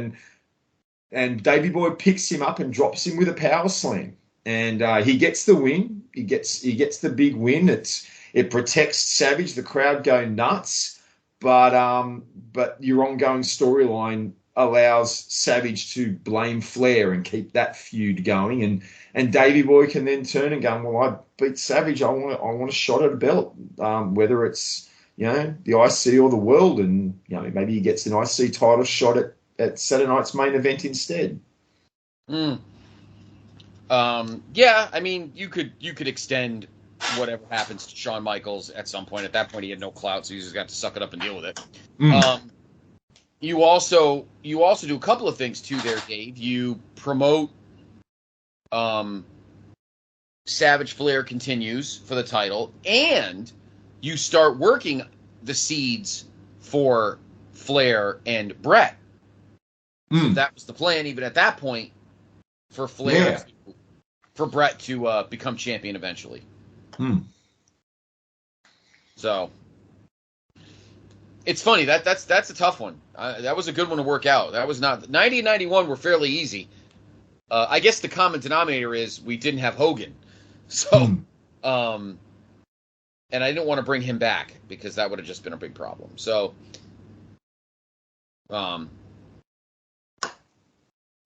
and Davey Boy picks him up and drops him with a power slam. And he gets the win. He gets the big win. It protects Savage. The crowd go nuts, but your ongoing storyline allows Savage to blame Flair and keep that feud going, and Davey Boy can then turn and go, well, I beat Savage. I want a shot at a belt, whether it's the IC or the World, and maybe he gets an IC title shot at Saturday night's main event instead.
Yeah, I mean, you could extend whatever happens to Shawn Michaels at some point. At that point, he had no clout, so he just got to suck it up and deal with it. You also do a couple of things too there, Dave. You promote Savage Flair continues for the title, and you start working the seeds for Flair and Brett. So that was the plan, even at that point, for Flair, for Brett to become champion eventually. So it's funny that's a tough one. That was a good one to work out. That was not 90 and 91 were fairly easy. I guess the common denominator is we didn't have Hogan, so and I didn't want to bring him back because that would have just been a big problem. So,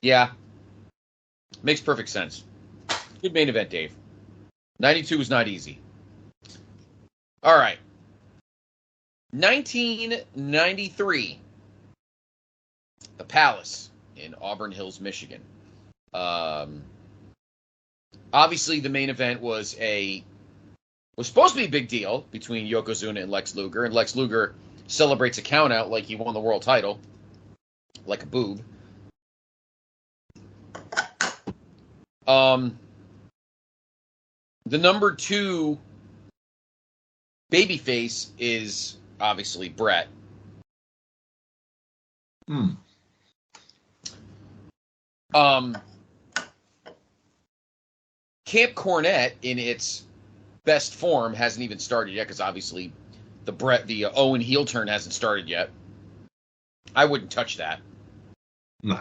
yeah, makes perfect sense. Good main event, Dave. 92 was not easy. All right. 1993. The Palace in Auburn Hills, Michigan. Obviously, the main event was supposed to be a big deal between Yokozuna and Lex Luger, and Lex Luger celebrates a countout like he won the world title, like a boob. The number 2 babyface is obviously Brett. Camp Cornette in its best form hasn't even started yet because obviously the Owen heel turn hasn't started yet. I wouldn't touch that.
No.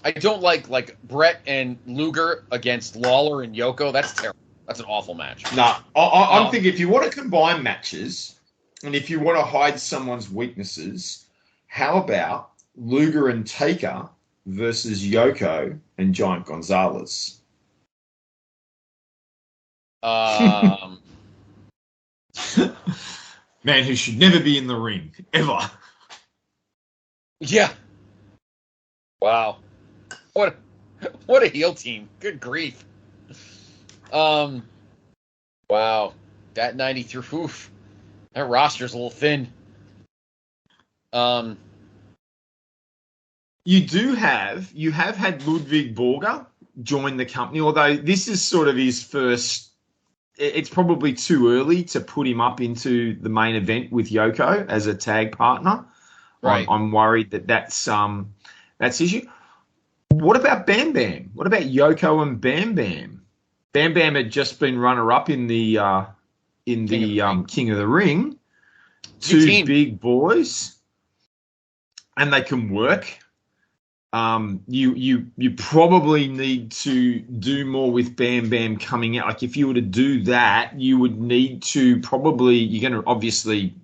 I don't like Brett and Luger against Lawler and Yoko. That's terrible. That's an awful match.
No, I'm thinking if you want to combine matches and if you want to hide someone's weaknesses, how about Luger and Taker versus Yoko and Giant Gonzalez? Man who should never be in the ring, ever.
Yeah. Wow. What a heel team. Good grief. Wow. That 93, oof. That roster's a little thin.
You have had Ludwig Borger join the company, although this is sort of his first. It's probably too early to put him up into the main event with Yoko as a tag partner.
Right.
I'm worried that's issue. What about Bam Bam? What about Yoko and Bam Bam? Bam Bam had just been runner-up in the King of the Ring. Two big boys, and they can work. You probably need to do more with Bam Bam coming out. Like if you were to do that, you would need to probably, you're going to obviously,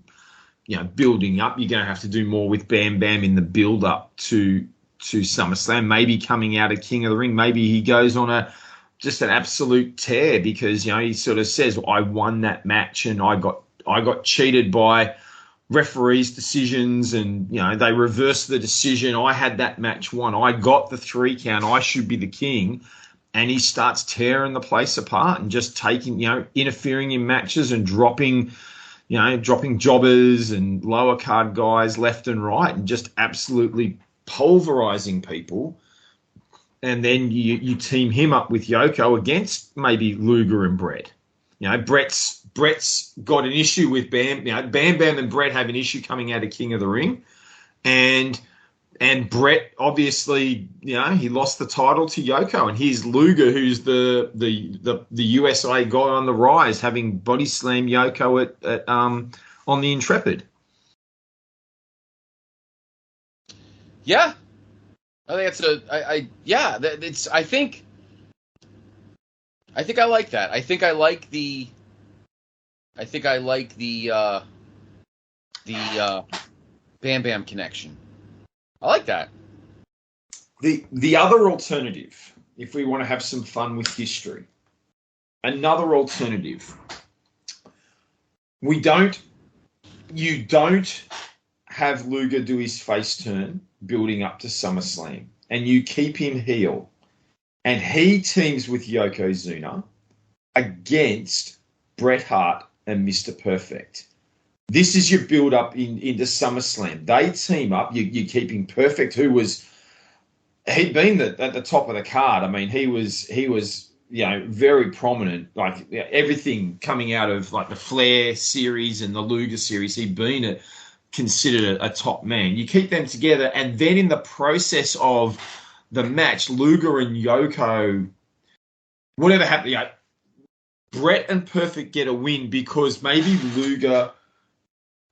building up, you're going to have to do more with Bam Bam in the build up to SummerSlam. Maybe coming out of King of the Ring, maybe he goes on just an absolute tear because he sort of says, I won that match and I got cheated by referees' decisions, and they reversed the decision. I had that match won. I got the 3 count. I should be the king. And he starts tearing the place apart and just taking, interfering in matches and dropping jobbers and lower card guys left and right and just absolutely pulverizing people. And then you team him up with Yoko against maybe Luger and Brett. Brett's got an issue with Bam. Bam Bam and Brett have an issue coming out of King of the Ring, and Brett obviously, he lost the title to Yoko, and here's Luger, who's the USA guy on the rise, having body slam Yoko at on the Intrepid.
Yeah, I think I think I like that. I think I like the Bam Bam connection. I like that.
The other alternative, if we want to have some fun with history, another alternative. You don't have Luger do his face turn building up to SummerSlam, and you keep him heel. And he teams with Yokozuna against Bret Hart and Mr. Perfect. This is your build-up into SummerSlam. They team up. You keep him Perfect, he'd been at the top of the card. I mean, he was very prominent. Like everything coming out of like the Flair series and the Luger series, he'd been considered a top man. You keep them together, and then in the process of the match, Luger and Yoko, whatever happened, Brett and Perfect get a win because maybe Luger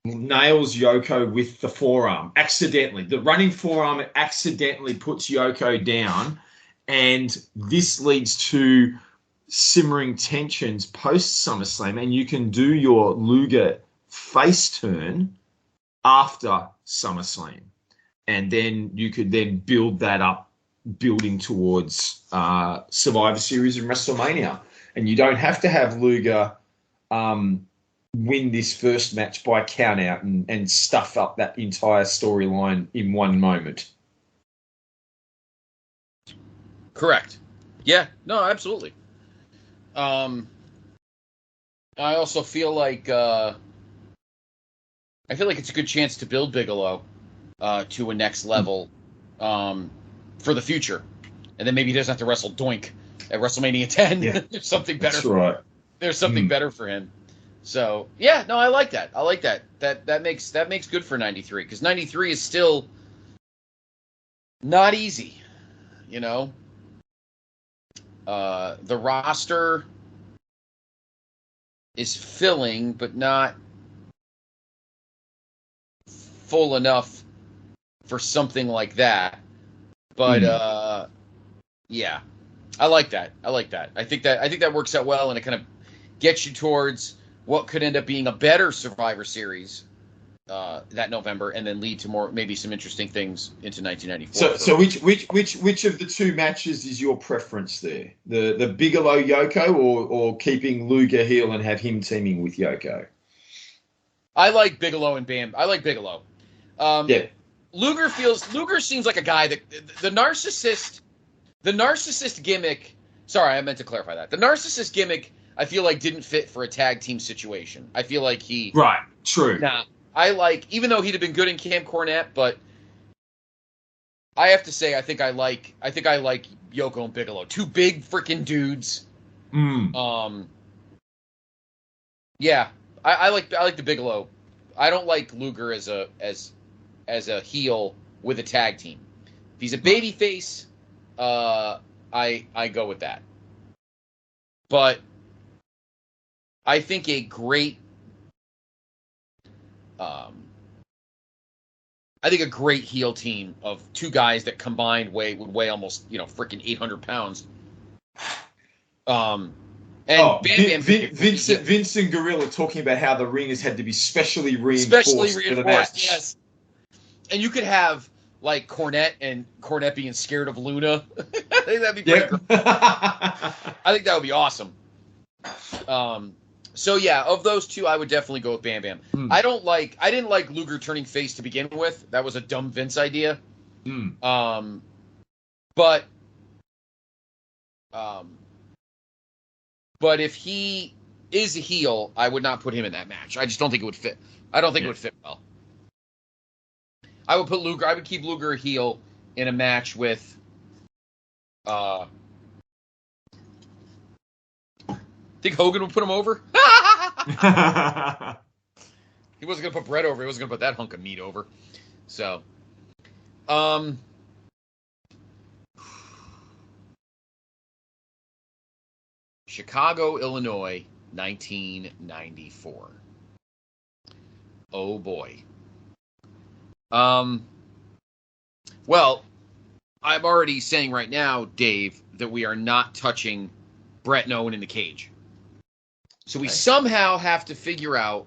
nails Yoko with the forearm accidentally. The running forearm accidentally puts Yoko down, and this leads to simmering tensions post SummerSlam, and you can do your Luger face turn after SummerSlam, and then you could then build that up, building towards Survivor Series and WrestleMania. And you don't have to have Luger win this first match by count out and stuff up that entire storyline in one moment.
Correct. Yeah, no, absolutely. I also feel like it's a good chance to build Bigelow to a next level for the future, and then maybe he doesn't have to wrestle Doink at WrestleMania 10. Yeah. There's something better.
That's right.
There's something better for him. So yeah, no, I like that. I like that. That makes good for 93, because 93 is still not easy. The roster is filling, but not full enough for something like that. But yeah, I like that. I think that works out well, and it kind of gets you towards what could end up being a better Survivor Series that November, and then lead to maybe some interesting things into 1994.
So which of the two matches is your preference there? The Bigelow Yoko or keeping Luger heel and have him teaming with Yoko?
I like Bigelow and Bam. I like Bigelow.
Yeah.
Luger seems like a guy that the narcissist gimmick. Sorry, I meant to clarify that. The narcissist gimmick, I feel like, didn't fit for a tag team situation. I feel like he.
Right. True.
Nah. Even though he'd have been good in Camp Cornette, but I have to say, I think I like Yoko and Bigelow. Two big freaking dudes. Yeah, I like the Bigelow. I don't like Luger as a heel with a tag team. If he's a babyface, I go with that. But I think a great heel team of two guys that combined would weigh almost freaking 800 pounds. And Bam Bam
Vincent Gorilla talking about how the ring has had to be specially reinforced for the match.
Yes. And you could have like Cornette being scared of Luna. I think that'd be pretty great. I think that would be awesome. So yeah, of those two, I would definitely go with Bam Bam. I didn't like Luger turning face to begin with. That was a dumb Vince idea. But if he is a heel, I would not put him in that match. I just don't think it would fit. I don't think it would fit well. I would keep Luger a heel in a match with think Hogan would put him over? He wasn't going to put Brett over. He wasn't going to put that hunk of meat over. So, Chicago, Illinois, 1994. Oh boy. Well, I'm already saying right now, Dave, that we are not touching Brett and Owen in the cage. So we somehow have to figure out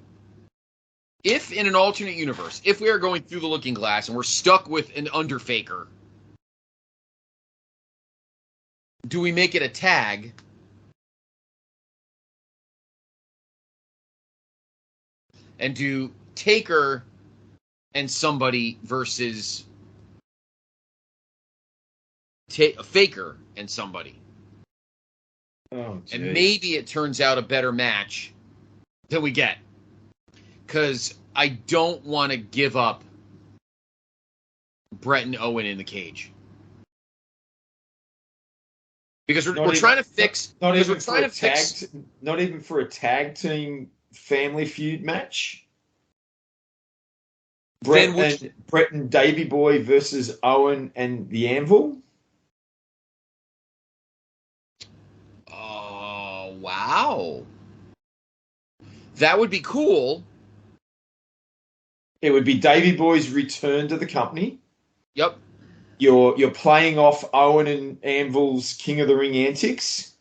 if in an alternate universe, if we are going through the looking glass and we're stuck with an underfaker, do we make it a tag? And do Taker and somebody versus Faker and somebody?
Oh,
and maybe it turns out a better match than we get. Because I don't want to give up Brett and Owen in the cage. Because we're trying to fix... Not even
for a tag team family feud match? Brett and Davey Boy versus Owen and the Anvil?
Oh, wow. That would be cool.
It would be Davey Boy's return to the company.
Yep.
You're playing off Owen and Anvil's King of the Ring antics.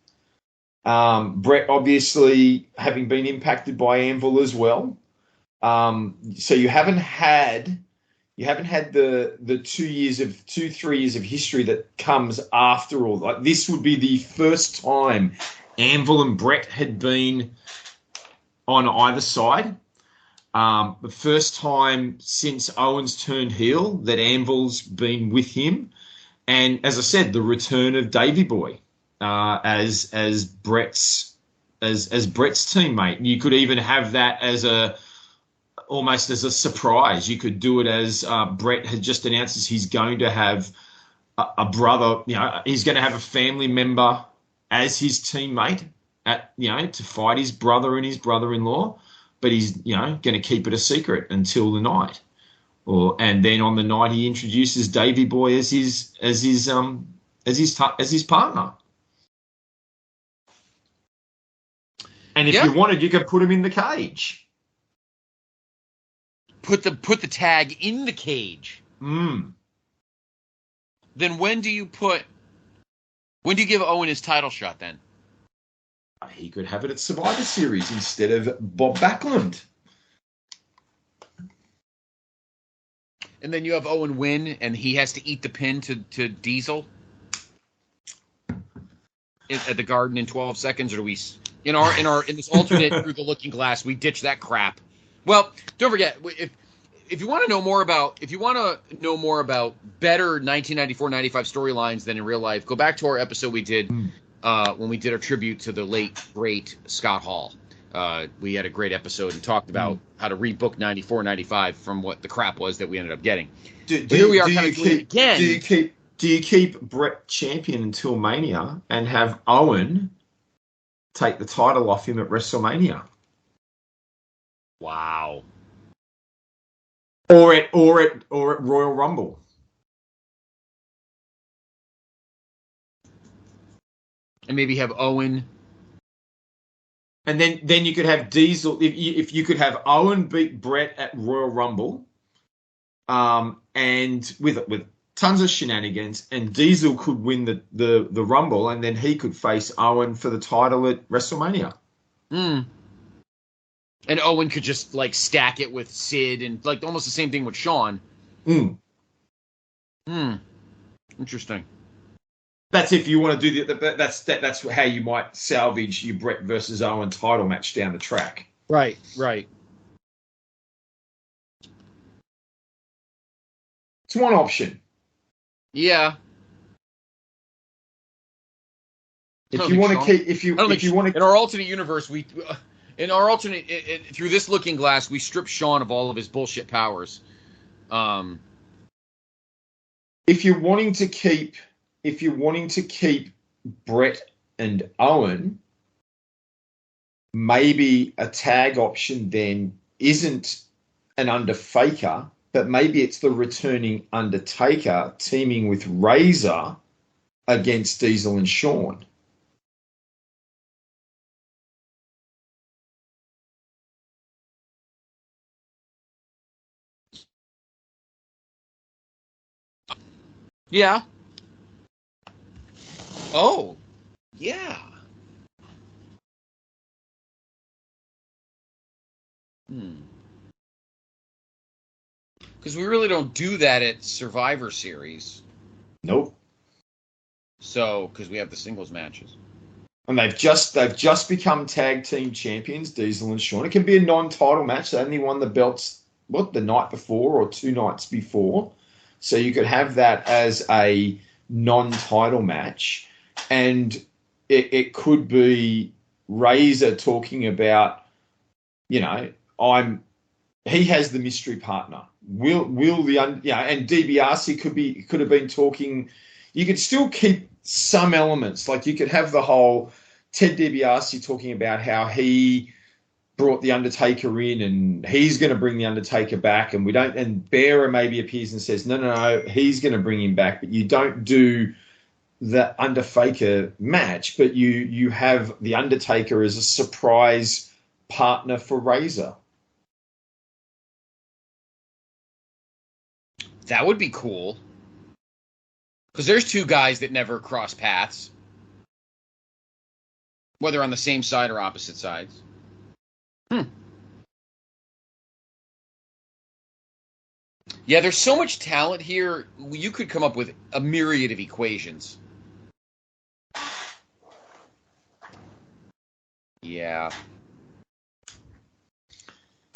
Brett obviously having been impacted by Anvil as well. So you haven't had the 3 years of history that comes after all. Like, this would be the first time Anvil and Brett had been on either side. The first time since Owens turned heel that Anvil's been with him. And as I said, the return of Davey Boy as Brett's teammate. You could even have that as almost as a surprise. You could do it as Brett had just announced he's going to have a brother, he's going to have a family member as his teammate to fight his brother and his brother-in-law, but he's going to keep it a secret until the night. And then on the night he introduces Davey Boy as his partner. And if you wanted, you could put him in the cage.
Put the tag in the cage. Then when do you give Owen his title shot then?
He could have it at Survivor Series instead of Bob Backlund.
And then you have Owen win, and he has to eat the pin to Diesel at the Garden in 12 seconds, or do we in this alternate through the looking glass we ditch that crap? Well, don't forget, if you want to know more about better 1994-95 storylines than in real life, go back to our episode we did when we did our tribute to the late great Scott Hall. We had a great episode and talked about how to rebook 94-95 from what the crap was that we ended up getting. Here we are kind of doing it again.
Do you keep Brett champion until Mania and have Owen take the title off him at WrestleMania?
Wow.
Or at Royal Rumble.
And maybe have Owen.
And then you could have Diesel. If you could have Owen beat Brett at Royal Rumble, and with tons of shenanigans, and Diesel could win the Rumble, and then he could face Owen for the title at WrestleMania.
And Owen could just like stack it with Sid, and like almost the same thing with Shawn. Interesting.
That's if you want to do that's how you might salvage your Brett versus Owen title match down the track.
Right.
It's one option.
Yeah.
If you want to,
in our alternate universe, through this looking glass, we strip Shawn of all of his bullshit powers.
If you're wanting to keep Brett and Owen, maybe a tag option then isn't an Underfaker, but maybe it's the returning Undertaker teaming with Razor against Diesel and Shawn.
Yeah. Oh, yeah. Because we really don't do that at Survivor Series.
Nope.
So, because we have the singles matches.
And they've just become tag team champions, Diesel and Shawn. It can be a non-title match. They only won the belts, the night before or 2 nights before. So you could have that as a non-title match. And it could be Razor talking about, he has the mystery partner. And DiBiase could have been talking. You could still keep some elements, like you could have the whole Ted DiBiase talking about how he brought the Undertaker in and he's going to bring the Undertaker back, and Bearer maybe appears and says no, he's going to bring him back, but you don't do the Undertaker match, but you have the Undertaker as a surprise partner for Razor.
That would be cool. Because there's 2 guys that never cross paths. Whether on the same side or opposite sides. Yeah, there's so much talent here. You could come up with a myriad of equations. Yeah.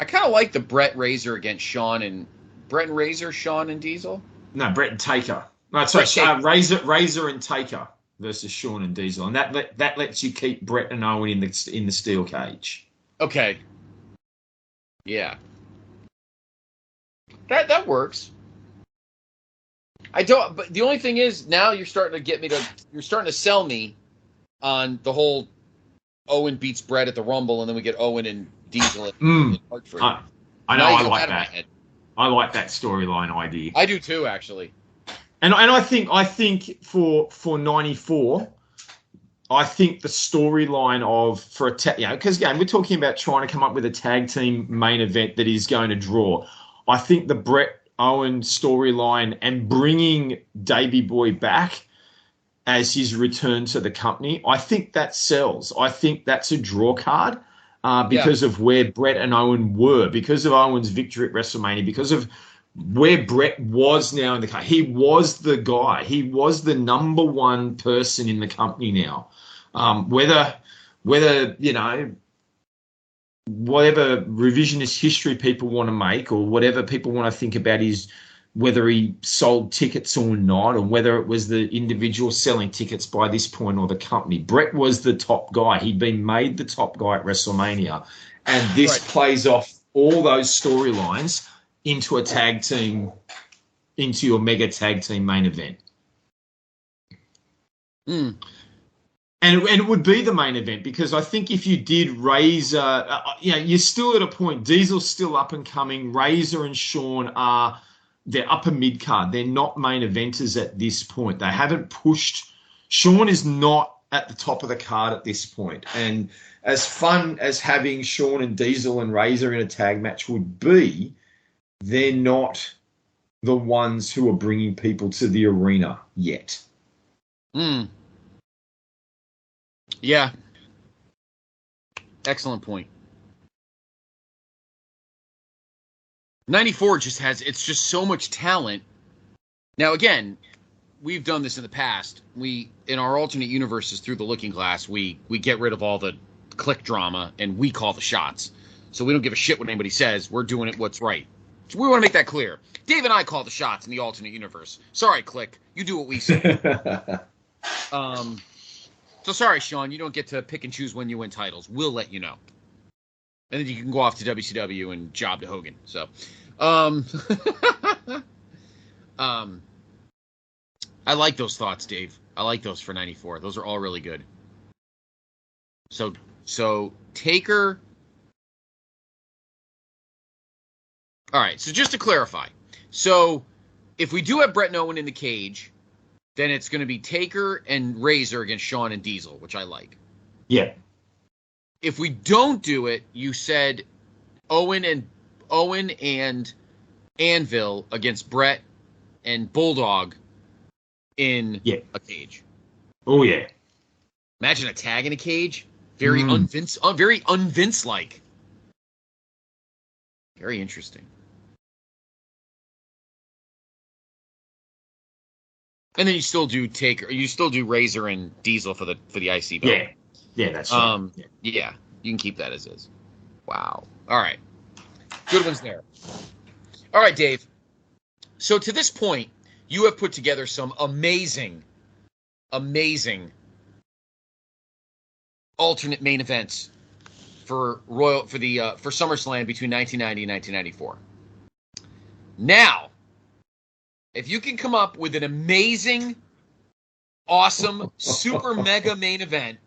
I kind of like the Brett Razor against Shawn and... Brett and Razor, Shawn and Diesel?
No, Brett and Taker. No, sorry, Razor and Taker versus Shawn and Diesel. And that lets you keep Brett and Owen in the steel cage.
Okay. Yeah. That works. But the only thing is, now you're starting to sell me on the whole Owen beats Brett at the Rumble, and then we get Owen and Diesel in Hartford.
I know, I like that. I like that storyline idea.
I do too, actually.
And I think for 94, I think the storyline because again, we're talking about trying to come up with a tag team main event that is going to draw. I think the Brett Owen storyline and bringing Davey Boy back as his return to the company, I think that sells. I think that's a draw card because of where Brett and Owen were, because of Owen's victory at WrestleMania, because of where Brett was now in the company. He was the guy. He was the number one person in the company now. Whether whatever revisionist history people want to make, or whatever people want to think about is whether he sold tickets or not, or whether it was the individual selling tickets by this point or the company. Brett was the top guy. He'd been made the top guy at WrestleMania. And this plays off all those storylines into a tag team, into your mega tag team main event. And it would be the main event, because I think if you did Razor, you're still at a point. Diesel's still up and coming. Razor and Shawn they're upper mid card. They're not main eventers at this point. They haven't pushed. Shawn is not at the top of the card at this point. And as fun as having Shawn and Diesel and Razor in a tag match would be, they're not the ones who are bringing people to the arena yet.
Yeah. Excellent point. 94 it's just so much talent. Now, again, we've done this in the past. In our alternate universes through the Looking Glass, we get rid of all the click drama and we call the shots. So we don't give a shit what anybody says. We're doing it what's right. So we want to make that clear. Dave and I call the shots in the alternate universe. Sorry, Click. You do what we say. So sorry, Sean. You don't get to pick and choose when you win titles. We'll let you know. And then you can go off to WCW and job to Hogan. So, I like those thoughts, Dave. I like those for 94. Those are all really good. So Taker. All right. So just to clarify, so if we do have Brett and Owen in the cage, then it's going to be Taker and Razor against Shawn and Diesel, which I like.
Yeah.
If we don't do it, you said Owen and Anvil against Brett and Bulldog in a cage.
Oh yeah.
Imagine a tag in a cage. Very un-Vince like. Very interesting. And then you still do Razor and Diesel for the IC belt.
Yeah. Yeah, that's right.
Yeah, you can keep that as is. Wow. All right. Good ones there. All right, Dave. So to this point, you have put together some amazing alternate main events for SummerSlam between 1990 and 1994. Now, if you can come up with an amazing, awesome, super mega main event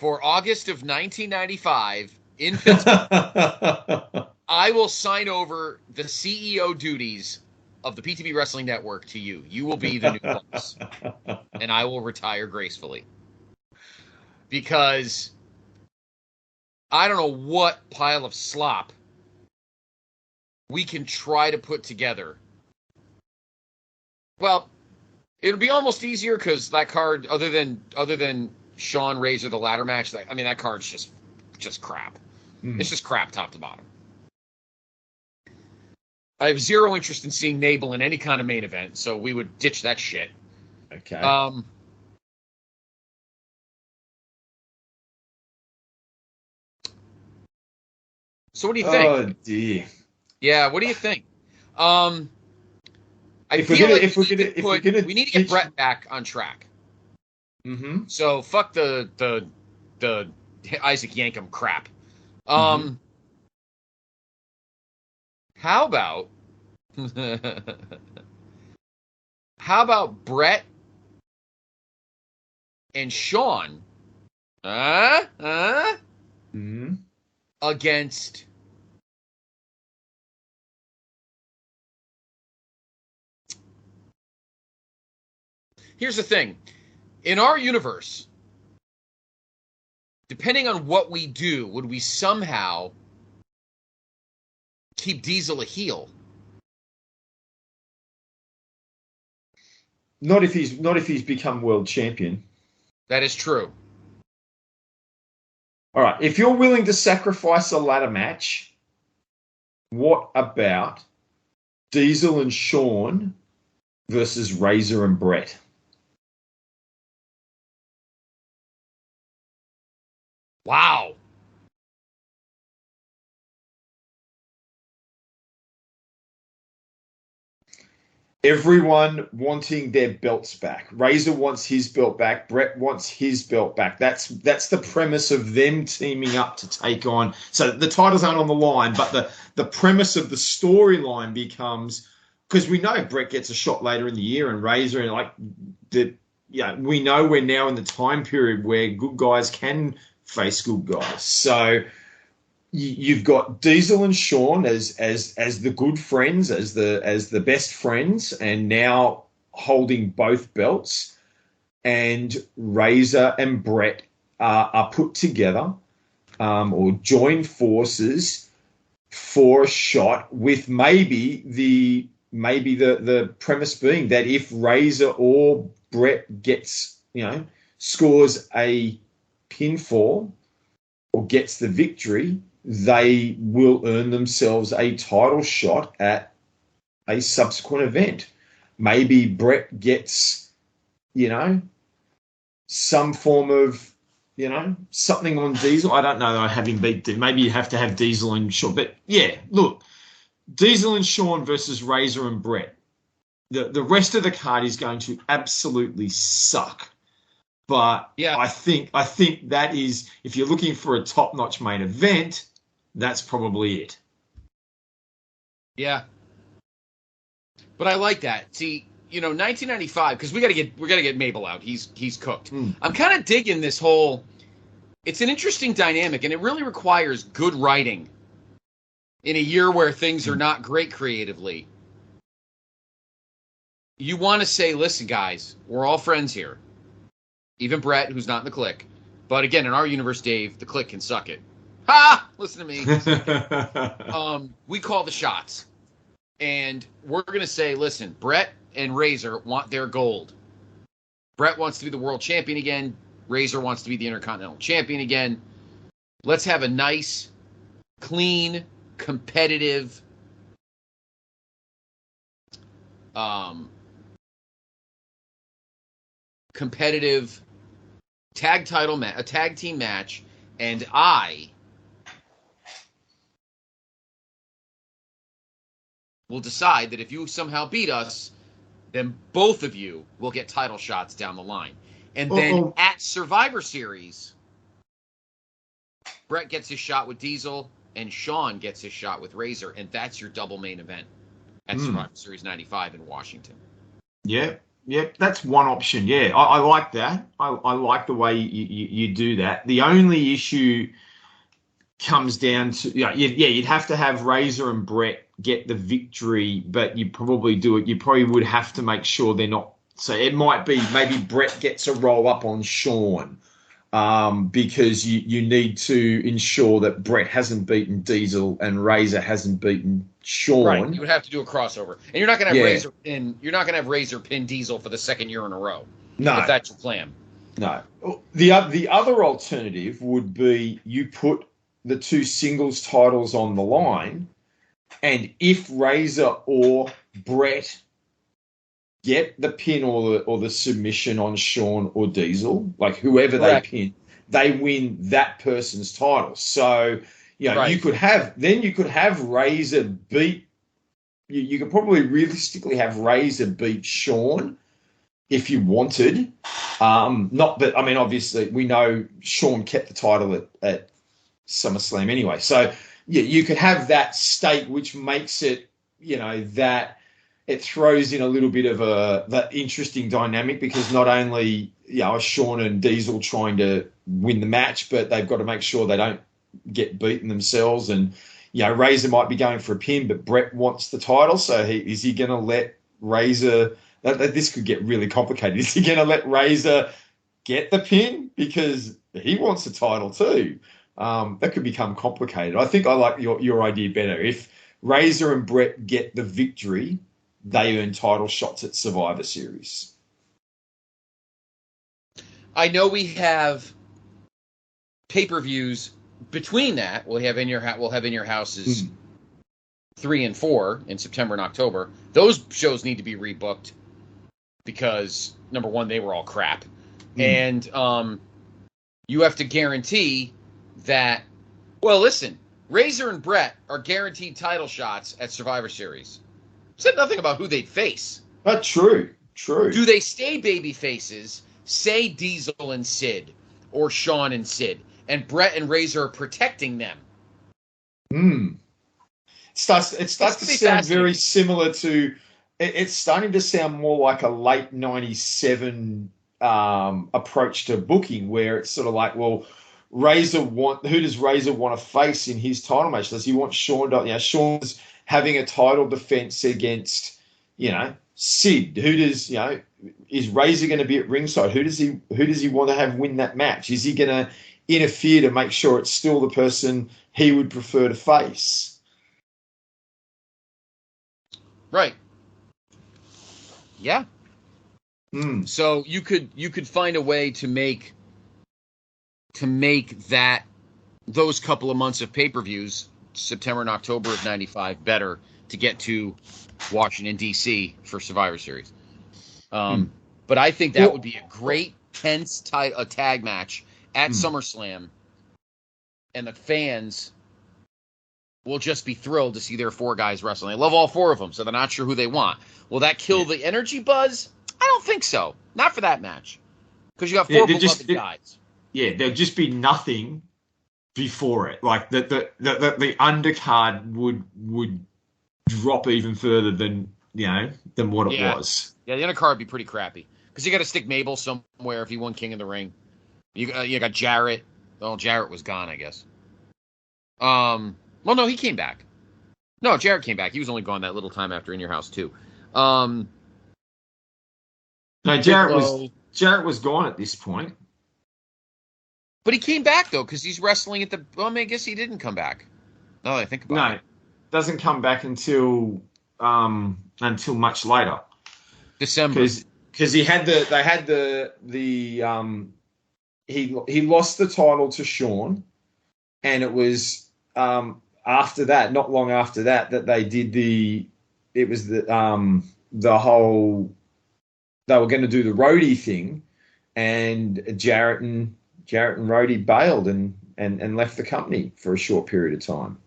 for August of 1995 in Pittsburgh, I will sign over the CEO duties of the PTB Wrestling Network to you. You will be the new boss. And I will retire gracefully. Because I don't know what pile of slop we can try to put together. Well, it'll be almost easier because that card, other than Shawn Razor, the ladder match, that card's just crap. It's just crap top to bottom. I have zero interest in seeing Nabel in any kind of main event, so we would ditch that shit.
Okay.
So what do you think?
Oh dear.
Yeah, what do you think? We need to get Brett back on track.
Mm-hmm.
So fuck the Isaac Yankem crap. How about Brett and Shawn against Here's the thing. In our universe, depending on what we do, would we somehow keep Diesel a heel?
Not if he's become world champion.
That is true.
All right. If you're willing to sacrifice a ladder match, what about Diesel and Shawn versus Razor and Brett?
Wow.
Everyone wanting their belts back. Razor wants his belt back. Brett wants his belt back. That's the premise of them teaming up to take on. So the titles aren't on the line, but the premise of the storyline becomes, because we know Brett gets a shot later in the year and Razor, and we know we're now in the time period where good guys can face good guys. So you've got Diesel and Shawn as the good friends, as the best friends, and now holding both belts. and Razor and Brett are put together or join forces for a shot, with maybe the premise being that if Razor or Brett gets, scores a pinfall or gets the victory, they will earn themselves a title shot at a subsequent event. Maybe Brett gets, some form of, something on Diesel. I don't know. I have him beat. Maybe you have to have Diesel and Shawn. But yeah, look, Diesel and Shawn versus Razor and Brett. The rest of the card is going to absolutely suck. But yeah, I think that is, if you're looking for a top-notch main event, that's probably it.
Yeah. But I like that. See, 1995, because we gotta get Mabel out. He's cooked. I'm kind of digging this whole. It's an interesting dynamic, and it really requires good writing in a year where things are not great creatively. You want to say, listen, guys, we're all friends here. Even Brett, who's not in the clique. But again, in our universe, Dave, the clique can suck it. Ha! Listen to me. We call the shots. And we're going to say, listen, Brett and Razor want their gold. Brett wants to be the world champion again. Razor wants to be the Intercontinental Champion again. Let's have a nice, clean, competitive tag title match, a tag team match, and I will decide that if you somehow beat us, then both of you will get title shots down the line. And then at Survivor Series, Brett gets his shot with Diesel and Shawn gets his shot with Razor, and that's your double main event at Survivor Series 95 in Washington.
Yeah, that's one option. Yeah, I like that. I like the way you do that. The only issue comes down to, you'd have to have Razor and Brett get the victory, but you probably do it. You probably would have to make sure they're not. So it might be maybe Brett gets a roll up on Shawn because you need to ensure that Brett hasn't beaten Diesel and Razor hasn't beaten Shawn.
Right, you would have to do a crossover, and you're not going to have Razor pin. You're not going to have Razor pin Diesel for the second year in a row.
No,
if that's your plan.
No. The other alternative would be you put the two singles titles on the line, and if Razor or Brett get the pin or the submission on Shawn or Diesel, like whoever they pin, they win that person's title. So, you could have Razor beat. You could probably realistically have Razor beat Shawn if you wanted. Obviously we know Shawn kept the title at SummerSlam anyway. So you could have that stake, which makes it, that it throws in a little bit of that interesting dynamic, because not only, are Shawn and Diesel trying to win the match, but they've got to make sure they don't get beaten themselves. And, Razor might be going for a pin, but Brett wants the title. So is he going to let Razor, this could get really complicated. Is he going to let Razor get the pin because he wants the title too? That could become complicated. I think I like your idea better. If Razor and Brett get the victory, they earn title shots at Survivor Series.
I know we have pay-per-views between that. We'll have in your houses 3 and 4 in September and October. Those shows need to be rebooked because, number one, they were all crap. And you have to guarantee that, well, listen, Razor and Brett are guaranteed title shots at Survivor Series. Said nothing about who they'd face.
But true.
Do they stay baby faces, say Diesel and Sid, or Shawn and Sid, and Brett and Razor are protecting them?
It starts to sound very similar to. It's starting to sound more like a late '97 approach to booking, where it's sort of like, well, who does Razor want to face in his title match? Does he want Shawn? Shawn's having a title defense against, Sid. Who does, is Razor going to be at ringside? Who does he want to have win that match? Is he going to interfere to make sure it's still the person he would prefer to face?
Right. Yeah.
Mm.
So you could find a way to make that those couple of months of pay-per-views, September and October of '95, better to get to Washington D.C. for Survivor Series. But I think that would be a great tense tag match at SummerSlam, and the fans will just be thrilled to see their 4 guys wrestling. They love all 4 of them, so they're not sure who they want. Will that kill the energy buzz? I don't think so. Not for that match, because you have 4 beloved guys.
Yeah, there'll just be nothing before it. Like the undercard would drop even further than what it was.
Yeah, the undercard would be pretty crappy because you got to stick Mabel somewhere if he won King of the Ring. You got Jarrett. Well, Jarrett was gone, I guess. Well, no, he came back. No, Jarrett came back. He was only gone that little time after In Your House too.
No, Jarrett was gone at this point.
But he came back though because he's wrestling at the. Well, I mean, I guess he didn't come back. Now that I think about it. No,
doesn't come back until much later.
December.
Because he lost the title to Sean, and it was after that, not long after that they did the whole, they were going to do the roadie thing, and Jarrett and Rhodey bailed and left the company for a short period of time.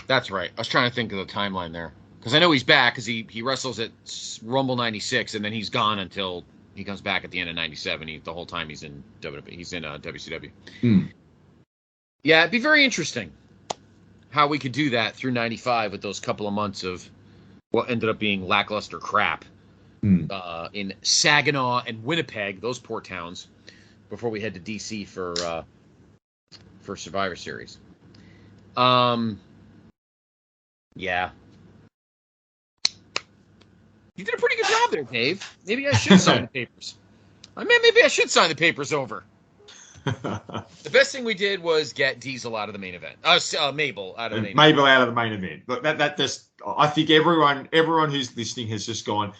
That's right. I was trying to think of the timeline there. Because I know he's back because he wrestles at Rumble 96, and then he's gone until he comes back at the end of 97. The whole time he's in WWE. He's in WCW. Yeah, it'd be very interesting how we could do that through 95 with those couple of months of what ended up being lackluster crap in Saginaw and Winnipeg, those poor towns, before we head to DC for Survivor Series. Yeah. You did a pretty good job there, Dave. Maybe I should sign the papers. Maybe I should sign the papers over. The best thing we did was get Diesel out of the main event. Mabel out of the main event.
Mabel out of the main event. But that just, I think everyone who's listening has just gone,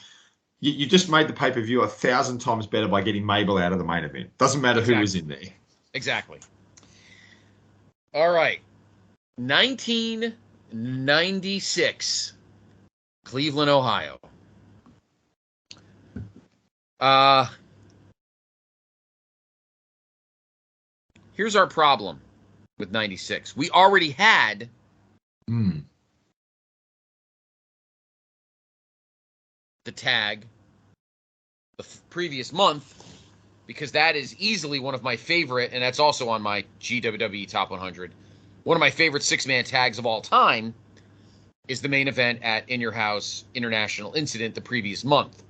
you just made the pay-per-view 1,000 times better by getting Mabel out of the main event. Doesn't matter who was in there.
Exactly. All right. 1996, Cleveland, Ohio. Here's our problem with 96. We already had the tag the previous month, because that is easily one of my favorite, and that's also on my GWWE Top 100. One of my favorite 6-man tags of all time is the main event at In Your House International Incident the previous month.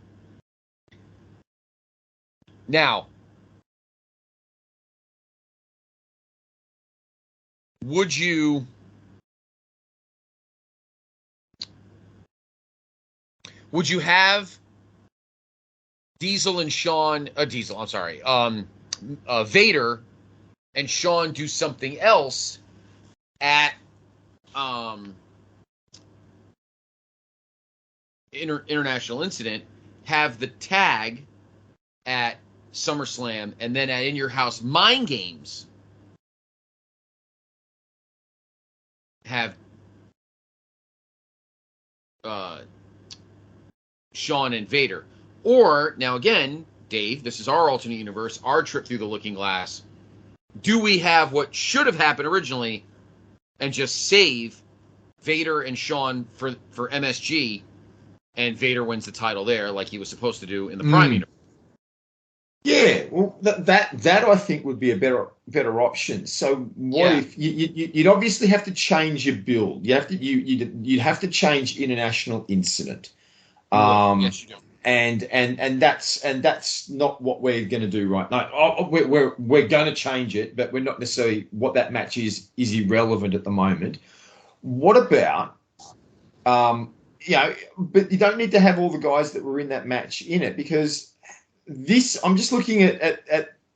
Now, would you have Vader and Shawn do something else at International Incident, have the tag at SummerSlam, and then at In Your House Mind Games have Shawn and Vader? Or, now again, Dave, this is our alternate universe, our trip through the looking glass. Do we have what should have happened originally and just save Vader and Shawn for MSG, and Vader wins the title there like he was supposed to do in the Prime universe?
Yeah, well, that I think would be a better option. So what if you'd obviously have to change your build? You'd have to change International Incident.
Yes, you do.
And that's not what we're going to do right now. We're going to change it, but we're not necessarily, what that match is irrelevant at the moment. What about but you don't need to have all the guys that were in that match in it, because I'm just looking at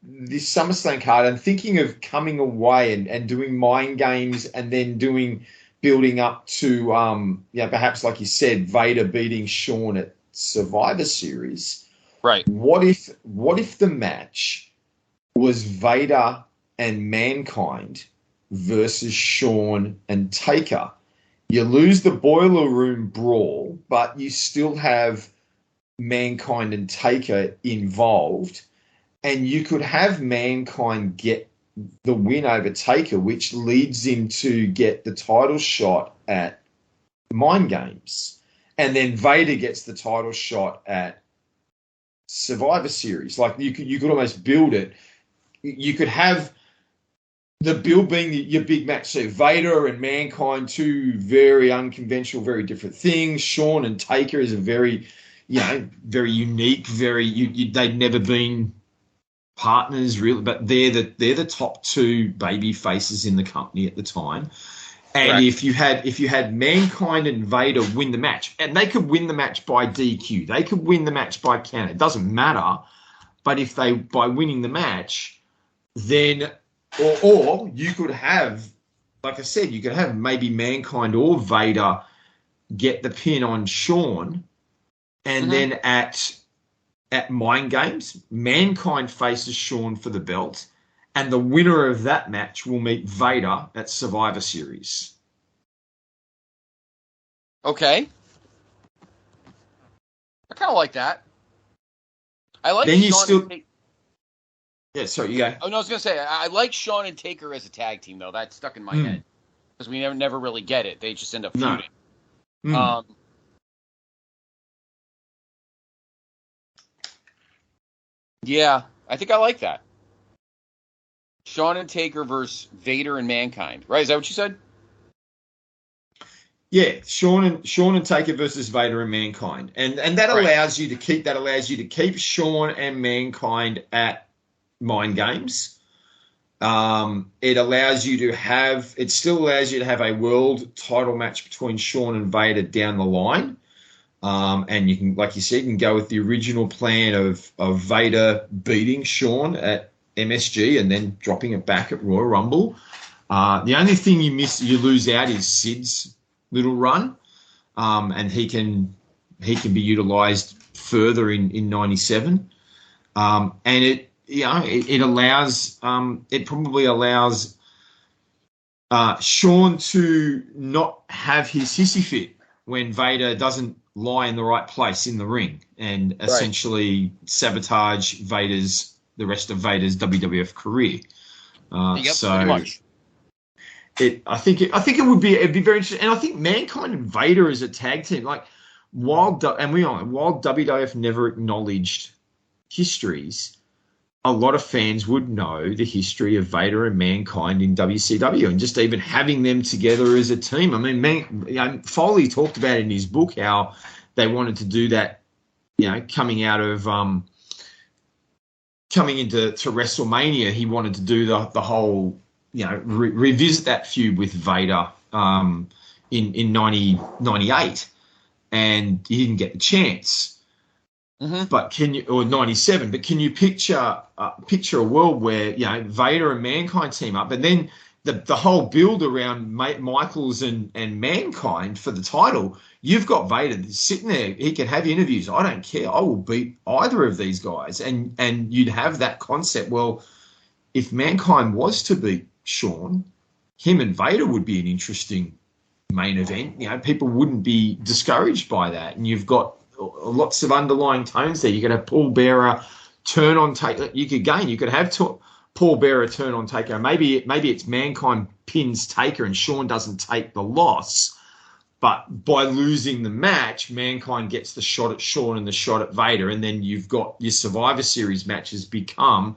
this SummerSlam card and thinking of coming away and doing mind games and then building up to, perhaps like you said, Vader beating Shawn at Survivor Series.
Right.
What if the match was Vader and Mankind versus Shawn and Taker? You lose the Boiler Room brawl, but you still have Mankind and Taker involved, and you could have Mankind get the win over Taker, which leads him to get the title shot at Mind Games, and then Vader gets the title shot at Survivor Series. Like you could almost build it. You could have the build being your big match. So Vader and Mankind, two very unconventional, very different things. Shawn and Taker is a very, very unique, they'd never been partners really, but they're the top two baby faces in the company at the time. And
Correct.
if you had Mankind and Vader win the match, and they could win the match by DQ, they could win the match by count, it doesn't matter. But if they, by winning the match, then or you could have, like I said, you could have maybe Mankind or Vader get the pin on Shawn, and then at Mind Games, Mankind faces Shawn for the belt, and the winner of that match will meet Vader at Survivor Series.
Okay. I kind of like that. I like
Then you
Shawn
still...
and Taker.
Yeah, sorry, you go.
Oh, no, I was going to say, I like Shawn and Taker as a tag team, though. That's stuck in my head. Because we never really get it. They just end up feuding. No. Yeah, I think I like that. Shawn and Taker versus Vader and Mankind. Right? Is that what you said?
Yeah, Shawn and Taker versus Vader and Mankind, and that allows you to keep Shawn and Mankind at Mind Games. It still allows you to have a world title match between Shawn and Vader down the line. And you can, like you said, you can go with the original plan of Vader beating Shawn at MSG and then dropping it back at Royal Rumble. The only thing you lose out is Sid's little run, and he can be utilized further in 97. And it probably allows Shawn to not have his hissy fit when Vader doesn't lie in the right place in the ring and essentially sabotage the rest of Vader's WWF career.
Pretty much.
I think it'd be very interesting, and I think Mankind and Vader as a tag team, like while WWF never acknowledged histories, a lot of fans would know the history of Vader and Mankind in WCW, and just even having them together as a team. I mean, Foley talked about in his book how they wanted to do that, coming into WrestleMania, he wanted to do the whole, revisit that feud with Vader in 98, and he didn't get the chance. But or 97? But can you picture a world where Vader and Mankind team up, and then the whole build around Michaels and Mankind for the title? You've got Vader sitting there; he can have interviews. I don't care. I will beat either of these guys, and you'd have that concept. Well, if Mankind was to beat Shawn, him and Vader would be an interesting main event. People wouldn't be discouraged by that, and you've got lots of underlying tones there. You could have Paul Bearer turn on Taker. You could have Paul Bearer turn on Taker. Maybe it's Mankind pins Taker and Shawn doesn't take the loss, but by losing the match, Mankind gets the shot at Shawn and the shot at Vader, and then you've got your Survivor Series matches become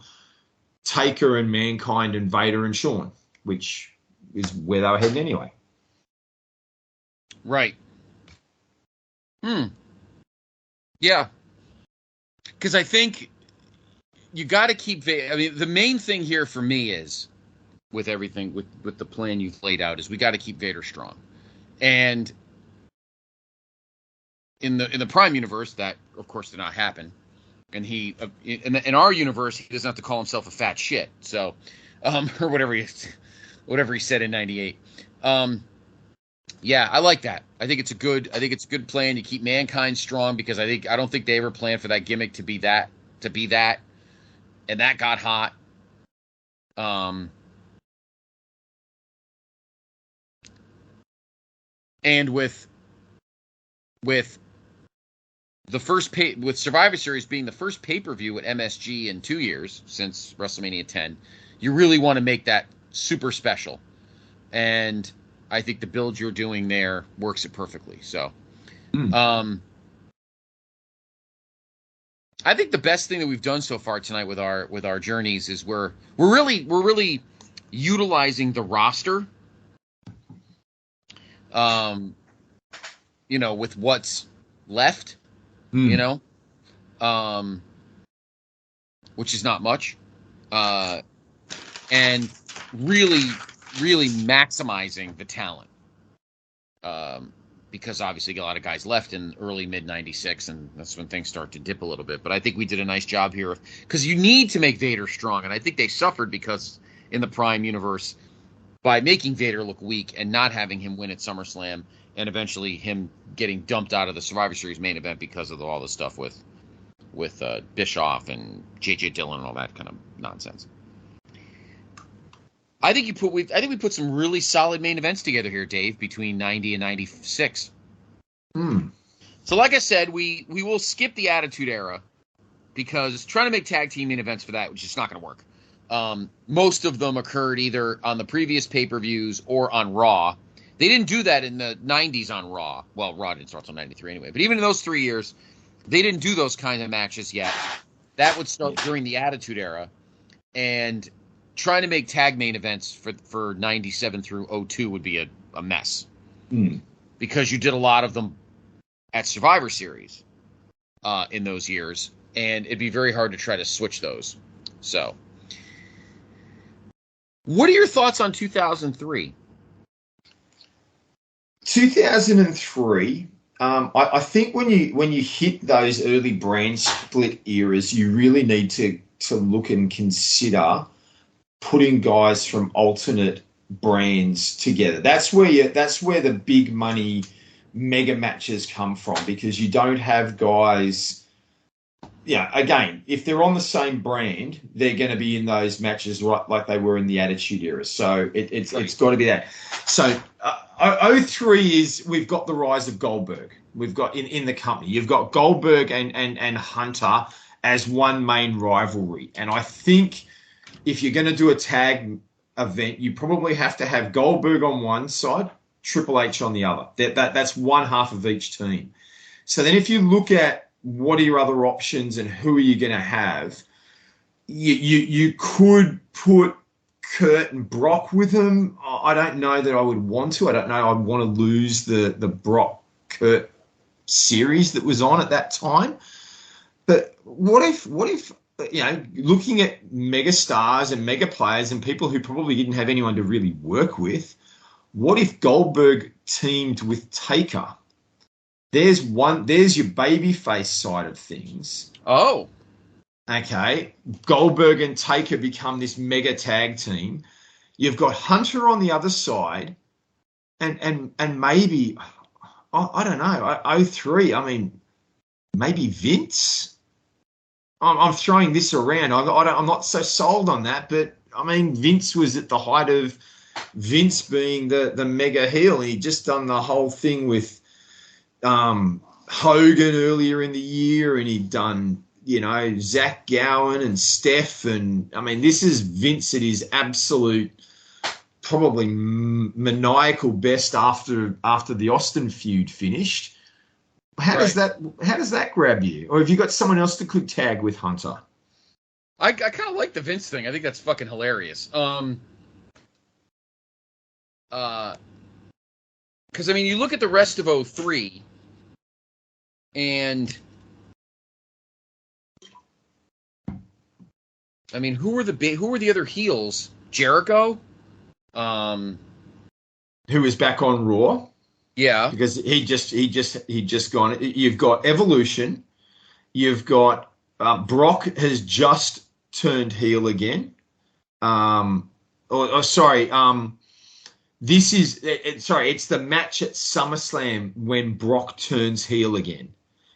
Taker and Mankind and Vader and Shawn, which is where they were heading anyway.
Right. Yeah. Because I think you got to keep... the main thing here for me is, with everything, with the plan you've laid out, is we got to keep Vader strong. And in the Prime universe, that of course did not happen. And he in our universe, he doesn't have to call himself a fat shit. So, or whatever he said in '98. Yeah, I like that. I think it's a good plan to keep Mankind strong, because I don't think they ever planned for that gimmick to be that, and that got hot. And with the first with Survivor Series being the first pay-per-view at MSG in 2 years since WrestleMania 10, you really want to make that super special. And I think the build you're doing there works it perfectly. So, I think the best thing that we've done so far tonight with our journeys is we're really utilizing the roster. With what's left, which is not much, and really maximizing the talent, because obviously you get a lot of guys left in early mid '96, and that's when things start to dip a little bit. But I think we did a nice job here, because you need to make Vader strong, and I think they suffered because in the Prime universe, by making Vader look weak and not having him win at SummerSlam, and eventually him getting dumped out of the Survivor Series main event because of all the stuff with Bischoff and J.J. Dillon and all that kind of nonsense. I think we put some really solid main events together here, Dave, between 90 and 96. So like I said, we will skip the Attitude Era, because trying to make tag team main events for that was just not going to work. Most of them occurred either on the previous pay-per-views or on Raw. They didn't do that in the 90s on Raw. Well, Raw didn't start until 93 anyway. But even in those 3 years, they didn't do those kind of matches yet. That would start during the Attitude Era. And trying to make tag main events for 97 through 02 would be a mess. Because you did a lot of them at Survivor Series in those years. And it'd be very hard to try to switch those. So, what are your thoughts on 2003?
2003, I think when you hit those early brand split eras, you really need to look and consider putting guys from alternate brands together. That's where the big money mega matches come from, because you don't have guys. Yeah, again, if they're on the same brand, they're going to be in those matches like they were in the Attitude Era. So it's got to be that. So 03 is, we've got the rise of Goldberg. We've got in the company, you've got Goldberg and Hunter as one main rivalry. And I think if you're going to do a tag event, you probably have to have Goldberg on one side, Triple H on the other. That's one half of each team. So then if you look at what are your other options and who are you going to have, you could put Kurt and Brock with them. I don't know that I would want to. I don't know I'd want to lose the Brock-Kurt series that was on at that time. But what if looking at mega stars and mega players and people who probably didn't have anyone to really work with, what if Goldberg teamed with Taker? There's your babyface side of things. Oh. Okay. Goldberg and Taker become this mega tag team. You've got Hunter on the other side, and maybe, I don't know, 03, I mean, maybe Vince? I'm throwing this around. I'm not so sold on that, but, I mean, Vince was at the height of Vince being the mega heel. He'd just done the whole thing with Hogan earlier in the year, and he'd done, Zach Gowen and Steph, and I mean, this is Vince at his absolute, probably maniacal best after the Austin feud finished. How does that grab you? Or have you got someone else that could tag with Hunter?
I kind of like the Vince thing. I think that's fucking hilarious. Because I mean, you look at the rest of 03, and I mean, who were the other heels? Jericho,
who was back on Raw.
Yeah.
because he just gone. You've got Evolution. You've got Brock has just turned heel again. Sorry. This is it's the match at SummerSlam when Brock turns heel again.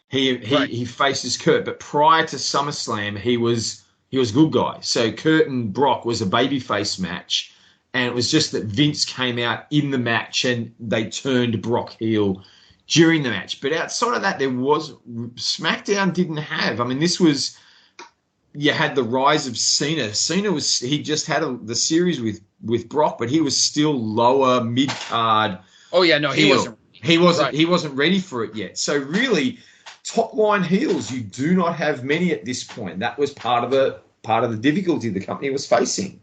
He faces Kurt, but prior to SummerSlam, he was good guy. So Kurt and Brock was a babyface match, and it was just that Vince came out in the match and they turned Brock heel during the match. But outside of that, SmackDown didn't have. I mean, you had the rise of Cena. He just had the series with Brock, but he was still lower mid card.
Oh yeah, no, he wasn't.
He wasn't ready for it yet. So really, top line heels, you do not have many at this point. That was part of the difficulty the company was facing.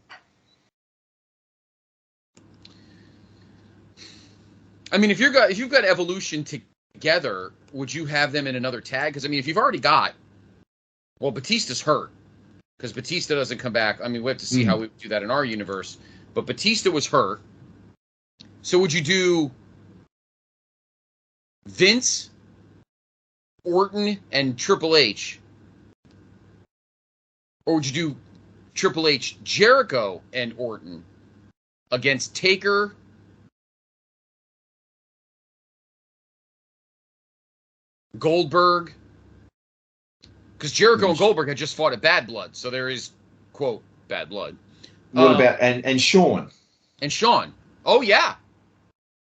I mean, if you've got Evolution together, would you have them in another tag? Because I mean, if you've already got, well, Batista's hurt because Batista doesn't come back. I mean, we have to see how we do that in our universe. But Batista was hurt. So would you do Vince, Orton, and Triple H? Or would you do Triple H, Jericho, and Orton against Taker, Goldberg? Because Jericho and Goldberg had just fought at Bad Blood, so there is, quote, bad blood.
What about and Shawn?
And Shawn. Oh, yeah.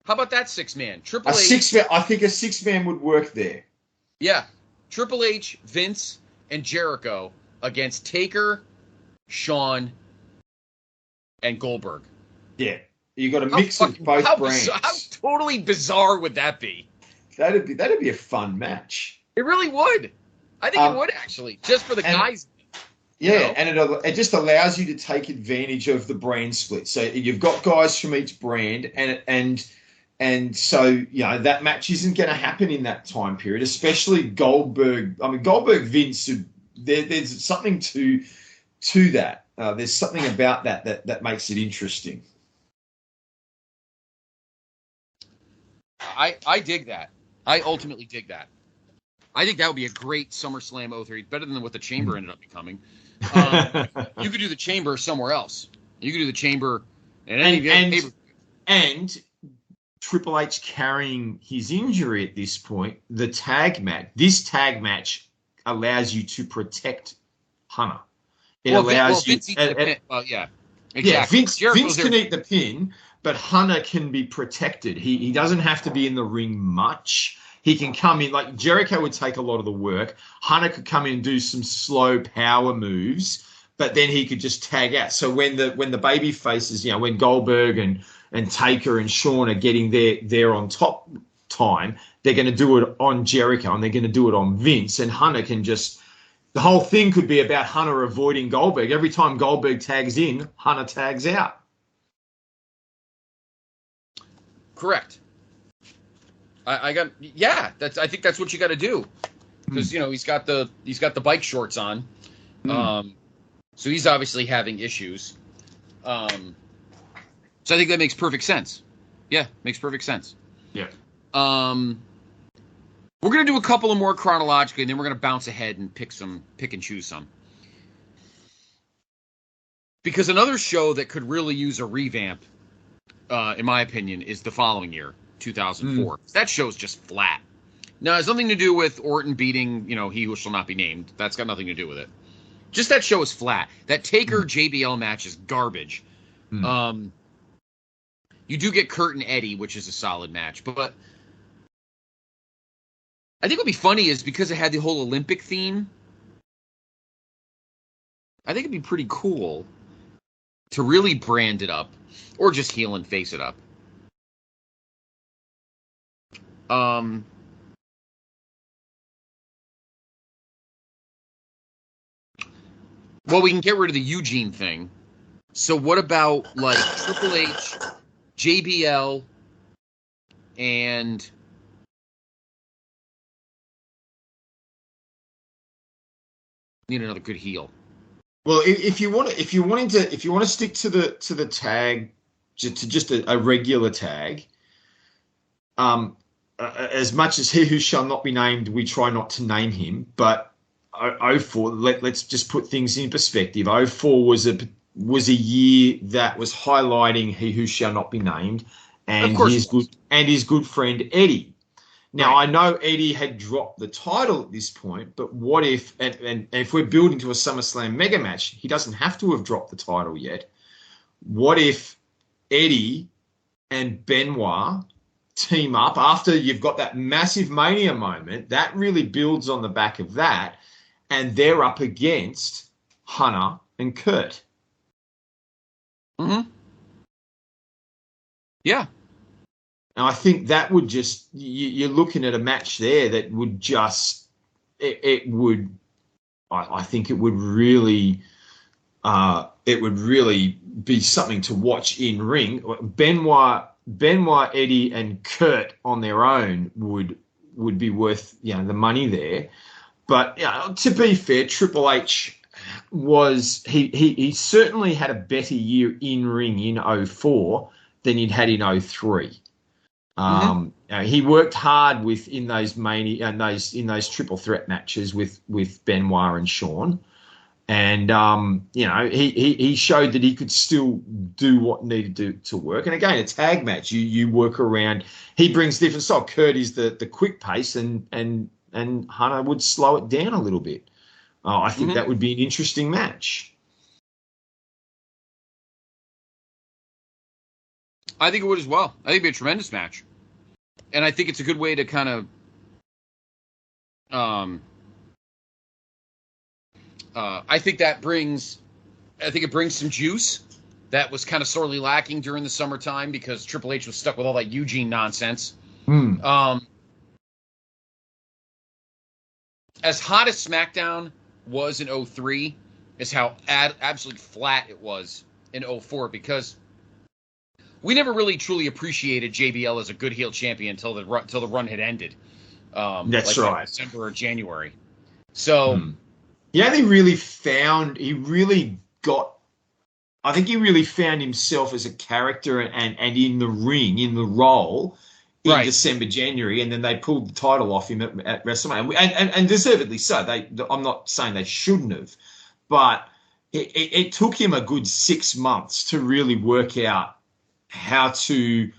How about that six-man? Triple H.
I think a six-man would work there.
Yeah. Triple H, Vince, and Jericho against Taker, Shawn, and Goldberg.
Yeah. You got a mix of both brands.
How totally bizarre would that be?
That'd be a fun match.
It really would. I think it would, actually, just for the guys.
Yeah, and it just allows you to take advantage of the brand split. So you've got guys from each brand, and so that match isn't going to happen in that time period, especially Goldberg. I mean, Goldberg Vince. There's something to that. There's something about that makes it interesting.
I dig that. I ultimately dig that. I think that would be a great SummerSlam 03, better than what the Chamber ended up becoming. You could do the Chamber somewhere else. You could do the Chamber
and Triple H carrying his injury at this point. This tag match allows you to protect Hunter. Vince eats the pin. Well, yeah, exactly. Yeah, Vince can eat the pin, but Hunter can be protected. He doesn't have to be in the ring much. He can come in, like Jericho would take a lot of the work. Hunter could come in and do some slow power moves, but then he could just tag out. So when the baby faces, when Goldberg and Taker and Shawn are getting their on top time, they're going to do it on Jericho and they're going to do it on Vince. And Hunter can the whole thing could be about Hunter avoiding Goldberg. Every time Goldberg tags in, Hunter tags out.
Correct. I think that's what you got to do, because he's got the bike shorts on, so he's obviously having issues. So I think that makes perfect sense. Yeah, makes perfect sense.
Yeah.
We're gonna do a couple of more chronologically, and then we're gonna bounce ahead and pick and choose some. Because another show that could really use a revamp, in my opinion, is the following year. 2004. That show's just flat. Now, it has nothing to do with Orton beating, He Who Shall Not Be Named. That's got nothing to do with it. Just that show is flat. That Taker JBL match is garbage. You do get Kurt and Eddie, which is a solid match. But I think what would be funny is because it had the whole Olympic theme, I think it'd be pretty cool to really brand it up, or just heel and face it up. Well, we can get rid of the Eugene thing. So what about like Triple H, JBL, and need another good heel.
Well, if you want to stick to the tag, to just a regular tag, as much as he who shall not be named, we try not to name him. But 04, let's just put things in perspective. 04 was a year that was highlighting he who shall not be named, and his good friend Eddie. Now, right. I know Eddie had dropped the title at this point, but what if, and if we're building to a SummerSlam mega match, he doesn't have to have dropped the title yet. What if Eddie and Benoit team up after you've got that massive Mania moment? That really builds on the back of that, and they're up against Hunter and Kurt.
Mm-hmm. Yeah.
And I think that would just, you're looking at a match there that would just, I think it would really be something to watch in ring. Benoit, Eddie, and Kurt on their own would be worth, the money there. But to be fair, Triple H was, he certainly had a better year in ring in 04 than he'd had in 03. He worked hard in those triple threat matches with Benoit and Shawn, and he showed that he could still do what needed to work. And again, a tag match, you work around. He brings different style. Kurt is the quick pace, and Hunter would slow it down a little bit. I think that would be an interesting match.
I think it would as well. I think it'd be a tremendous match. And I think it's a good way to kind of I think it brings some juice that was kind of sorely lacking during the summertime because Triple H was stuck with all that Eugene nonsense. As hot as SmackDown was in 03 is how absolutely flat it was in 04 because we never really truly appreciated JBL as a good heel champion until the run had ended.
That's right.
December or January. So
I think he really found himself as a character and in the ring, in the role in December, January, and then they pulled the title off him at WrestleMania, and deservedly so. I'm not saying they shouldn't have, but it took him a good 6 months to really work out how to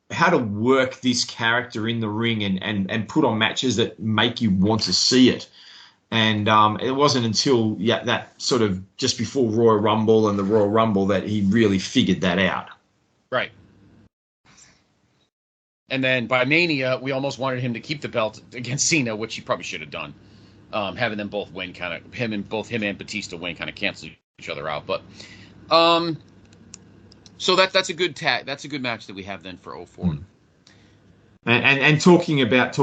work this character in the ring and put on matches that make you want to see it. And it wasn't until that sort of just before Royal Rumble and the Royal Rumble that he really figured that out.
Right. And then by Mania, we almost wanted him to keep the belt against Cena, which he probably should have done. Having them both win, him and Batista win, kind of cancel each other out. But so that's a good tag. That's a good match that we have then for 04.
And talking about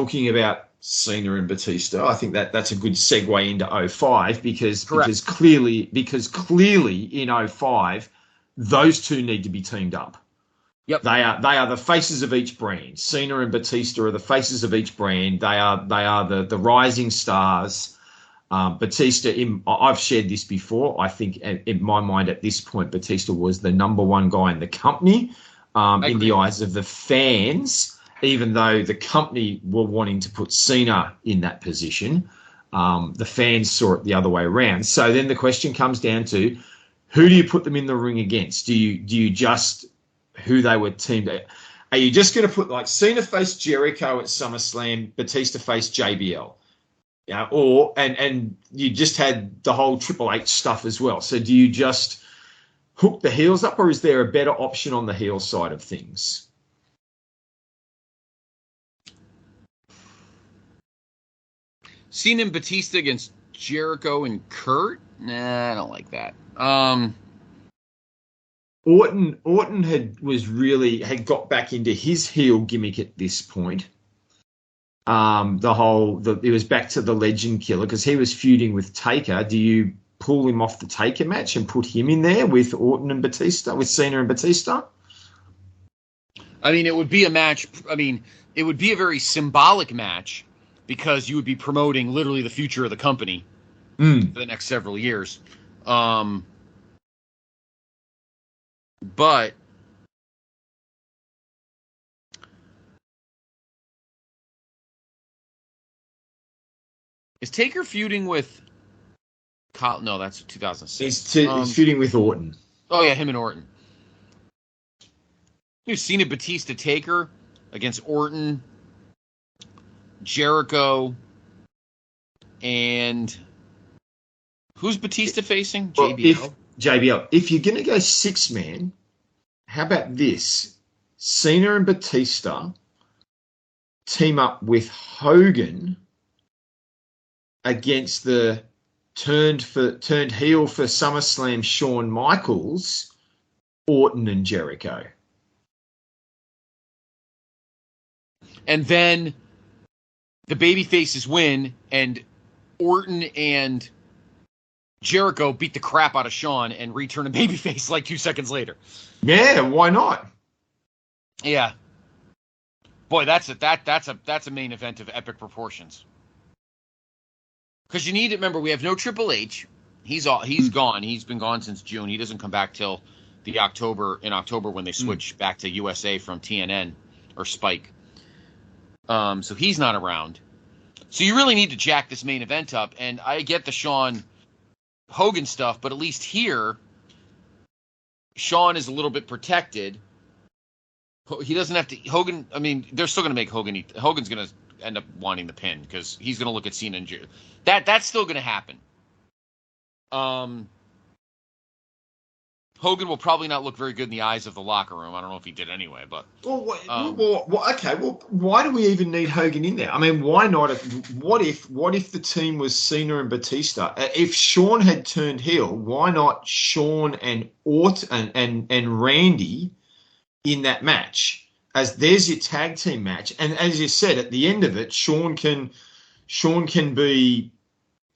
Cena and Batista, I think that's a good segue into 05 because clearly in 05 those two need to be teamed up.
Yep.
They are the faces of each brand. Cena and Batista are the faces of each brand. They are the rising stars. Batista, I've shared this before. I think in my mind at this point, Batista was the number one guy in the company in the eyes of the fans, even though the company were wanting to put Cena in that position. The fans saw it the other way around. So then the question comes down to, who do you put them in the ring against? Do you just who they were teamed? Are you just going to put like Cena face Jericho at SummerSlam, Batista face JBL? Or you just had the whole Triple H stuff as well. So do you just hook the heels up, or is there a better option on the heel side of things?
Cena and Batista against Jericho and Kurt? Nah, I don't like that.
Orton had got back into his heel gimmick at this point. It was back to the Legend Killer because he was feuding with Taker. Do you pull him off the Taker match and put him in there with Orton and Batista, with Cena and Batista?
I mean, it would be a match. I mean, it would be a very symbolic match because you would be promoting literally the future of the company for the next several years. But Is Taker feuding with? No, that's 2006.
He's feuding with Orton.
Oh yeah, him and Orton. You've seen it, Batista Taker against Orton, Jericho, and who's Batista facing? JBL.
JBL. If you're going to go 6-man, how about this? Cena and Batista team up with Hogan against the turned heel for SummerSlam Shawn Michaels, Orton and Jericho.
And then the babyfaces win, and Orton and Jericho beat the crap out of Shawn and return a babyface like 2 seconds later.
Yeah, why not?
Yeah. Boy, that's a main event of epic proportions. Because you need to remember, we have no Triple H. He's gone. He's been gone since June. He doesn't come back till in October when they switch back to USA from TNN or Spike. So he's not around. So you really need to jack this main event up. And I get the Shawn Hogan stuff, but at least here, Shawn is a little bit protected. He doesn't have to. Hogan, I mean, they're still going to make Hogan eat. Hogan's going to end up wanting the pin because he's going to look at Cena and Jericho. That's still going to happen. Hogan will probably not look very good in the eyes of the locker room. I don't know if he did anyway, but
okay. Well, why do we even need Hogan in there? I mean, why not? What if the team was Cena and Batista? If Shawn had turned heel, why not Shawn and Orton and Randy in that match? As there's your tag team match, and as you said, at the end of it, Shawn can be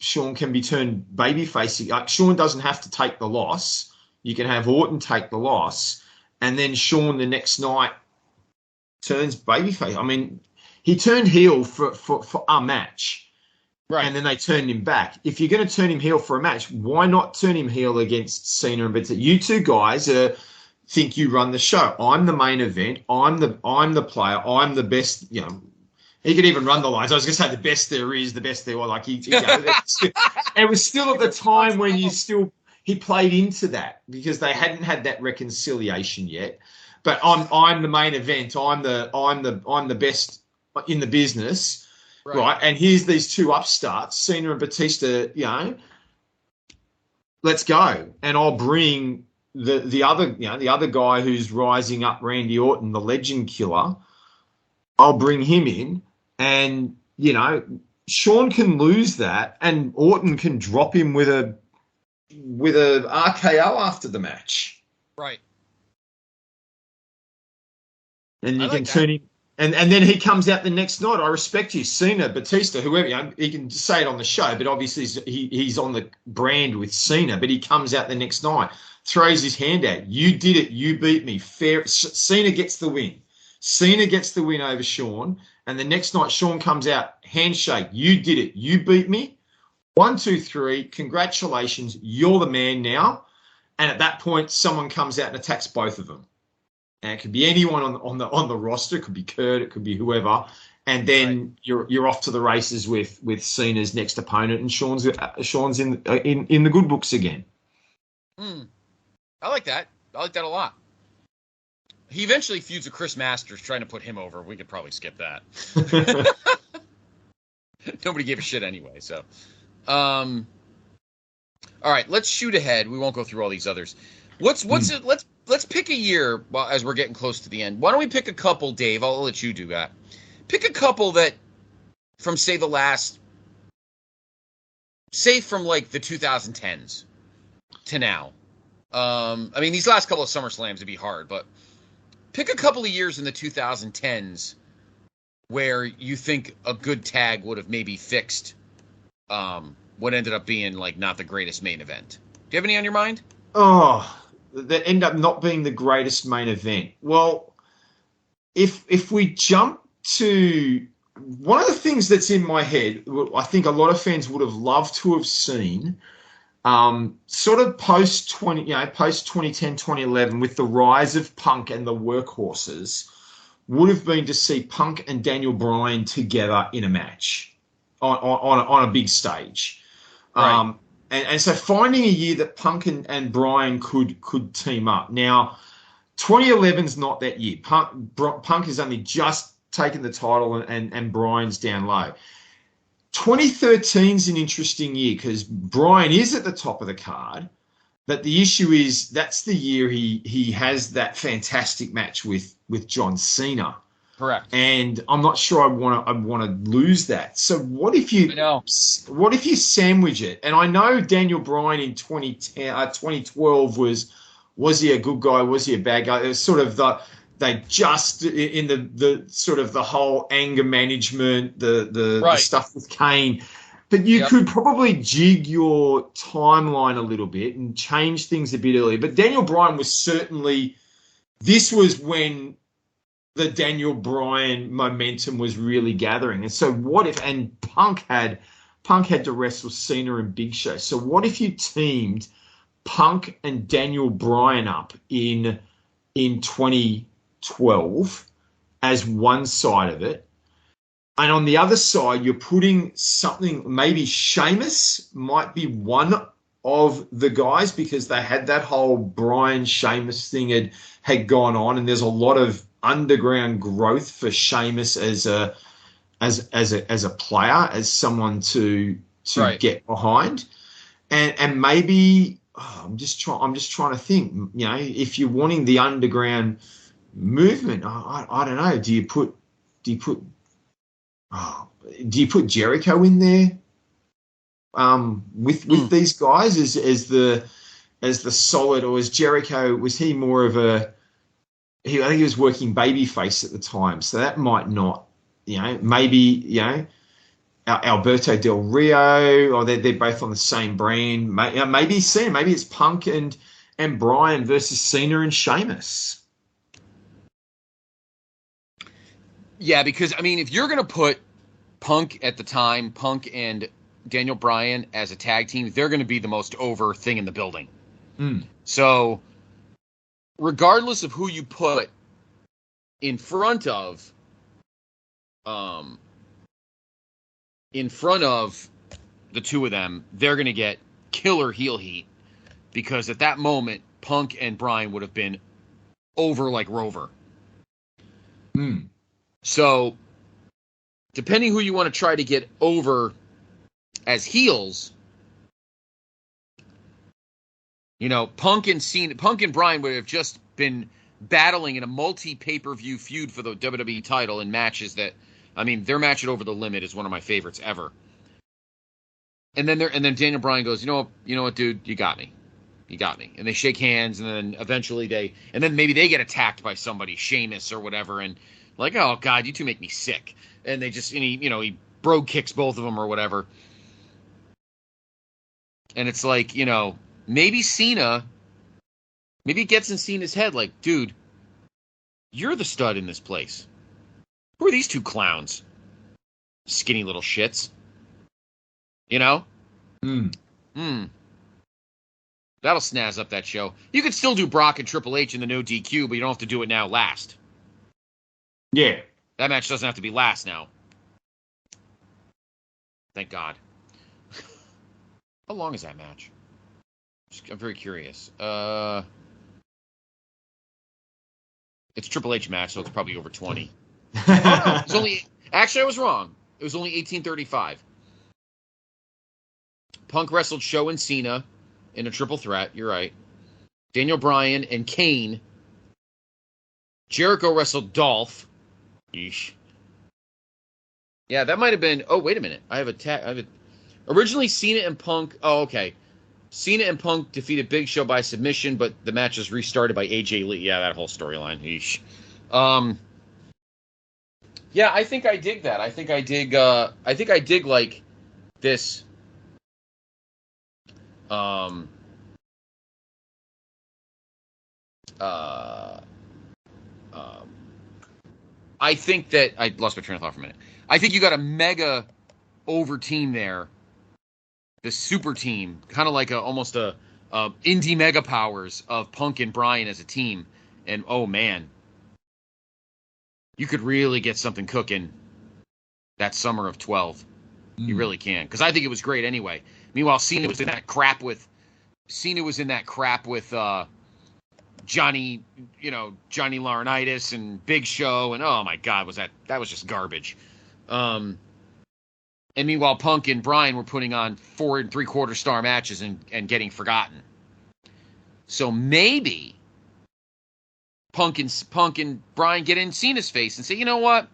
turned babyface. Like Shawn doesn't have to take the loss. You can have Orton take the loss, and then Shawn the next night turns babyface. I mean, he turned heel for a match, right? And then they turned him back. If you're going to turn him heel for a match, why not turn him heel against Cena and Batista? You two guys think you run the show. I'm the main event. I'm the player. I'm the best. You know, he could even run the lines. I was going to say the best there is, the best there was. Like it was still at the time when he played into that because they hadn't had that reconciliation yet. But I'm the main event. I'm the best in the business, right? And here's these two upstarts, Cena and Batista. You know, let's go. And I'll bring the other guy who's rising up, Randy Orton, the legend killer. I'll bring him in, and Shawn can lose that, and Orton can drop him with a RKO after the match.
Right.
And you can turn him, and then he comes out the next night. I respect you, Cena, Batista, whoever. He can say it on the show, but obviously he's on the brand with Cena. But he comes out the next night, throws his hand out. You did it. You beat me. Fair. Cena gets the win. Cena gets the win over Shawn. And the next night, Shawn comes out, handshake. You did it. You beat me. 1, 2, 3. Congratulations. You're the man now. And at that point, someone comes out and attacks both of them. And it could be anyone on the roster. It could be Kurt. It could be whoever. And then you're off to the races with Cena's next opponent, and Shawn's in the good books again.
I like that. I like that a lot. He eventually feuds with Chris Masters, trying to put him over. We could probably skip that. Nobody gave a shit anyway. So, all right, let's shoot ahead. We won't go through all these others. Let's pick a year as we're getting close to the end. Why don't we pick a couple, Dave? I'll let you do that. Pick a couple that from, say, from like the 2010s to now. I mean, these last couple of SummerSlams would be hard, but pick a couple of years in the 2010s where you think a good tag would have maybe fixed what ended up being like not the greatest main event. Do you have any on your mind?
Oh, that end up not being the greatest main event. Well, if we jump to one of the things that's in my head, I think a lot of fans would have loved to have seen, sort of post 2010, 2011, with the rise of Punk and the Workhorses, would have been to see Punk and Daniel Bryan together in a match. on a big stage.
Right.
And so finding a year that Punk and Bryan could team up. Now, 2011's not that year. Punk has only just taken the title and Bryan's down low. 2013's an interesting year because Bryan is at the top of the card, but the issue is that's the year he has that fantastic match with John Cena.
Correct.
And I'm not sure I want to lose that. So what if you sandwich it? And I know Daniel Bryan in 2012 was he a good guy? Was he a bad guy? It was sort of they just in the sort of the whole anger management, the stuff with Kane. But you could probably jig your timeline a little bit and change things a bit earlier. But Daniel Bryan was certainly, this was when the Daniel Bryan momentum was really gathering. And so what if, and Punk had to wrestle Cena and Big Show. So what if you teamed Punk and Daniel Bryan up in 2012 as one side of it? And on the other side, you're putting something, maybe Sheamus might be one of the guys because they had that whole Bryan Sheamus thing had gone on, and there's a lot of underground growth for Sheamus as a player, as someone to get behind. And maybe I'm just trying to think, if you're wanting the underground movement, I don't know, do you put Jericho in there with these guys as the solid, or is Jericho, was he more of I think he was working babyface at the time, so that might not, maybe Alberto Del Rio, or they're both on the same brand. Maybe it's Punk and Bryan versus Cena and Sheamus.
Yeah, because, if you're going to put Punk at the time, Punk and Daniel Bryan as a tag team, they're going to be the most over thing in the building. So, regardless of who you put in front of the two of them, they're going to get killer heel heat, because at that moment, Punk and Bryan would have been over like Rover. So, depending who you want to try to get over as heels, Punk and Bryan would have just been battling in a multi-pay-per-view feud for the WWE title in matches that, their match at Over the Limit is one of my favorites ever. And then Daniel Bryan goes, you know what, dude, you got me. And they shake hands, and then eventually maybe they get attacked by somebody, Sheamus or whatever, and like, oh God, you two make me sick. And they just, he bro kicks both of them or whatever. And it's like, maybe Cena, maybe it gets in Cena's head, like, dude, you're the stud in this place. Who are these two clowns? Skinny little shits. That'll snazz up that show. You could still do Brock and Triple H in the no DQ, but you don't have to do it now last.
Yeah.
That match doesn't have to be last now. Thank God. How long is that match? I'm very curious. It's a Triple H match, so it's probably over 20. Actually, I was wrong. It was only 1835. Punk wrestled Show and Cena in a triple threat. You're right. Daniel Bryan and Kane. Jericho wrestled Dolph. Yeesh. Yeah, that might have been. Oh, wait a minute. Originally, Cena and Punk. Oh, okay. Cena and Punk defeated Big Show by submission, but the match was restarted by AJ Lee. Yeah, that whole storyline. Yeesh. Yeah, I think I dig that. I think I dig like this. I think that I lost my train of thought for a minute. I think you got a mega over team there, the super team, kind of like almost a indie mega powers of Punk and Bryan as a team, and oh man, you could really get something cooking that summer of 12. You really can, because I think it was great anyway. Meanwhile, Cena was in that crap with Johnny Laurinaitis and Big Show, and oh my God, that was just garbage. And meanwhile, Punk and Bryan were putting on 4 3/4 star matches and getting forgotten. So maybe Punk and Bryan get in Cena's face and say, you know what?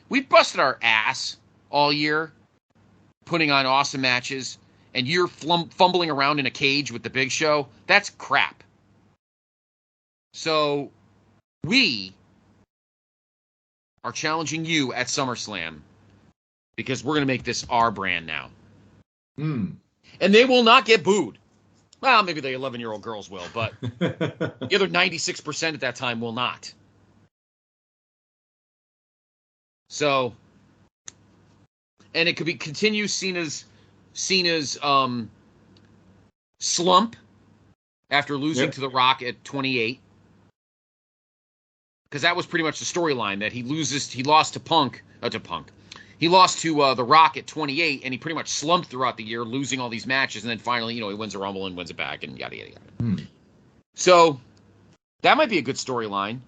We've busted our ass all year putting on awesome matches, and you're fumbling around in a cage with the Big Show. That's crap. So we are challenging you at SummerSlam because we're going to make this our brand now. And they will not get booed. Well, maybe the 11-year-old girls will, but the other 96% at that time will not. So, and it could continue Cena's slump after losing to The Rock at 28. Because that was pretty much the storyline, that he lost to Punk. He lost to The Rock at 28, and he pretty much slumped throughout the year, losing all these matches, and then finally, he wins a Rumble and wins it back, and yada, yada, yada. So, that might be a good storyline.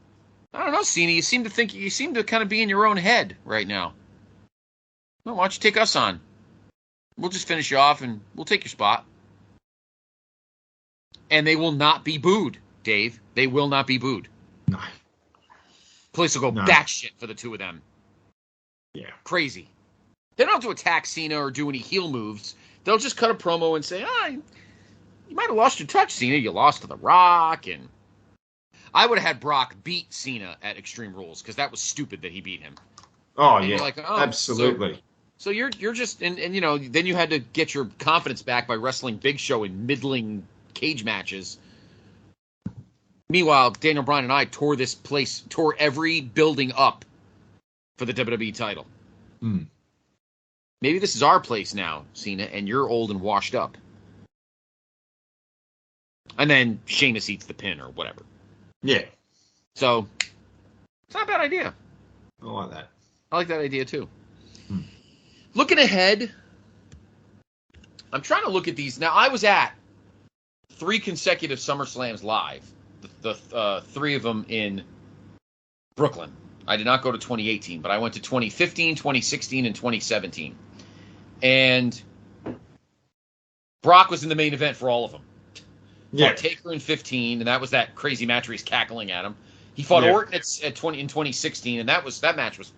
I don't know, Cena, you seem to kind of be in your own head right now. Well, why don't you take us on? We'll just finish you off, and we'll take your spot. And they will not be booed, Dave. They will not be booed.
No.
Place will go batshit for the two of them.
Yeah.
Crazy. They don't have to attack Cena or do any heel moves. They'll just cut a promo and say, you might have lost your touch, Cena. You lost to The Rock. And I would have had Brock beat Cena at Extreme Rules because that was stupid that he beat him.
Oh,
and
yeah. Absolutely.
So you're just, and then you had to get your confidence back by wrestling Big Show in middling cage matches. Meanwhile, Daniel Bryan and I tore every building up for the WWE title. Maybe this is our place now, Cena, and you're old and washed up. And then Sheamus eats the pin or whatever.
Yeah.
So, it's not a bad idea.
I like that.
I like that idea, too. Looking ahead, I'm trying to look at these. Now, I was at 3 consecutive SummerSlams live. The 3 of them in Brooklyn. I did not go to 2018, but I went to 2015, 2016, and 2017. And Brock was in the main event for all of them.
Yeah.
Fought Taker in 15, and that was that crazy match where he's cackling at him. He fought Orton in 2016, and that match was